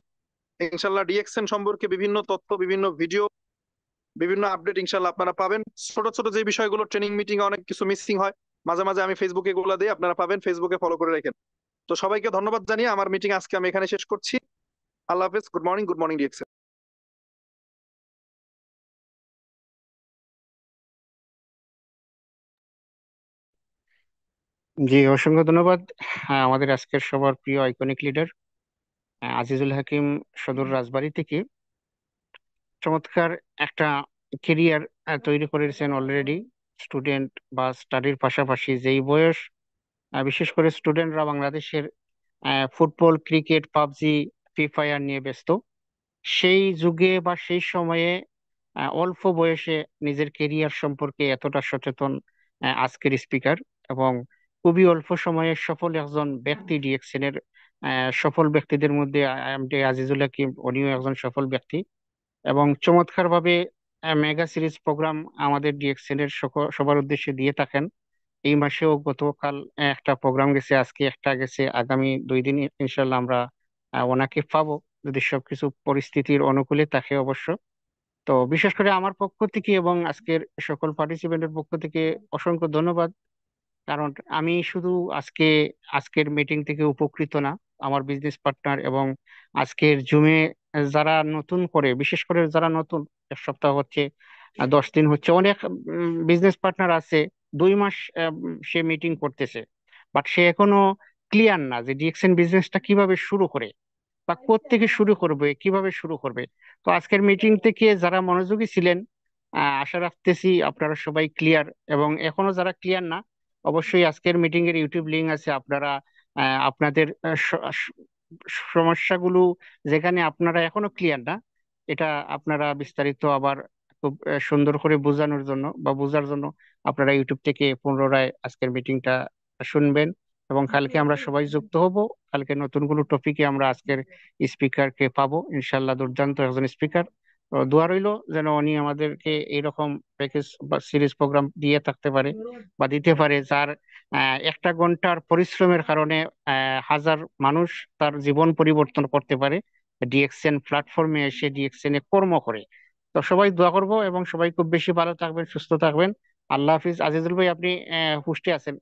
Speaker 2: ইনশাল্লাহ ডিএক্সএন সম্পর্কে বিভিন্ন তথ্য, বিভিন্ন ভিডিও, বিভিন্ন আপডেট ইনশাল্লাহ আপনারা পাবেন। ছোট ছোট যে বিষয়গুলো ট্রেনিং মিটিং অনেক কিছু মিসিং হয়, মাঝে মাঝে আমি ফেসবুকে এগুলো দিয়ে আপনারা পাবেন, ফেসবুকে ফলো করে রাখেন। তো সবাইকে ধন্যবাদ জানিয়ে আমার মিটিং আজকে আমি এখানে শেষ করছি। আল্লাহ হাফেজ, good morning, good morning DXN.
Speaker 3: জি, অসংখ্য ধন্যবাদ। হ্যাঁ, আমাদের আজকের সবার প্রিয় আইকনিক লিডার আজিজুল হাকিম, সদর রাজবাড়ী থেকে চমৎকার একটা কেরিয়ার তৈরি করেছেন অলরেডি। স্টুডেন্ট বা স্টাডির পাশাপাশি যেই বয়স, বিশেষ করে স্টুডেন্টরা বাংলাদেশের football, cricket, PUBG, free fire নিয়ে ব্যস্ত, সেই যুগে বা সেই সময়ে অল্প বয়সে নিজের কেরিয়ার সম্পর্কে এতটা সচেতন আজকের স্পিকার, এবং খুবই অল্প সময়ে সফল একজন ব্যক্তি ডিএক্সএন এর। সফল ব্যক্তিদের মধ্যে এমডি আজিজুল হাকিম, উনিও একজন সফল ব্যক্তি, এবং চমৎকার ভাবে মেগা সিরিজ প্রোগ্রাম আমাদের ডিএক্সএন এর সবার উদ্দেশ্যে দিয়ে থাকেন। এই মাসেও গতকাল একটা প্রোগ্রাম গেছে, আজকে একটা গেছে, আগামী 2 দিন ইনশাল্লাহ আমরা ওনাকে পাবো, যদি সবকিছু পরিস্থিতির অনুকূলে থাকে অবশ্য। তো বিশেষ করে আমার পক্ষ থেকে এবং আজকের সকল পার্টিসিপেন্টের পক্ষ থেকে অসংখ্য ধন্যবাদ। কারণ আমি শুধু আজকের মিটিং থেকে উপকৃত না, আমার বিজনেস পার্টনার এবং আজকের জুমে যারা নতুন করে, বিশেষ করে যারা নতুন, 1 সপ্তাহ হচ্ছে, 10 দিন হচ্ছে, অনেক বিজনেস পার্টনার আছে 2 মাস সে মিটিং করতেছে, বাট সে এখনো ক্লিয়ার না যে ডিএক্সএন বিজনেসটা কিভাবে শুরু করে বা থেকে শুরু করবে, কিভাবে শুরু করবে। তো আজকের মিটিং থেকে যারা মনোযোগী ছিলেন, আশা রাখতেছি আপনারা সবাই ক্লিয়ার, এবং এখনো যারা ক্লিয়ার না, অবশ্যই আজকের মিটিং এর ইউটিউব লিংক আছে, আপনারা আপনাদের সমস্যাগুলো, যেখানে আপনারা এখনো ক্লিয়ার না, এটা আপনারা বিস্তারিত আবার খুব সুন্দর করে বোঝানোর জন্য বা বোঝার জন্য আপনারা ইউটিউব থেকে পুনরায় আজকের মিটিংটা শুনবেন। এবং কালকে আমরা সবাই যুক্ত হব, কালকে নতুন কোনো টপিকে আমরা আজকের স্পিকারকে পাবো ইনশাল্লাহ, দুর্দান্ত একজন স্পিকার। তো দোয়া রইলো যেন উনি আমাদেরকে এইরকম প্যাকেজ বা সিরিজ প্রোগ্রাম দিয়ে থাকতে পারে বা দিতে পারে, যার 1 ঘন্টার পরিশ্রমের কারণে হাজার মানুষ তার জীবন পরিবর্তন করতে পারে ডিএক্সএন প্ল্যাটফর্মে এসে ডিএক্সএন এ কর্ম করে। তো তো সবাই দোয়া করবো এবং সবাই খুব বেশি ভালো থাকবেন, সুস্থ থাকবেন। আল্লাহ হাফিজ। আজিজুল ভাই, আপনি পুষ্টে আছেন?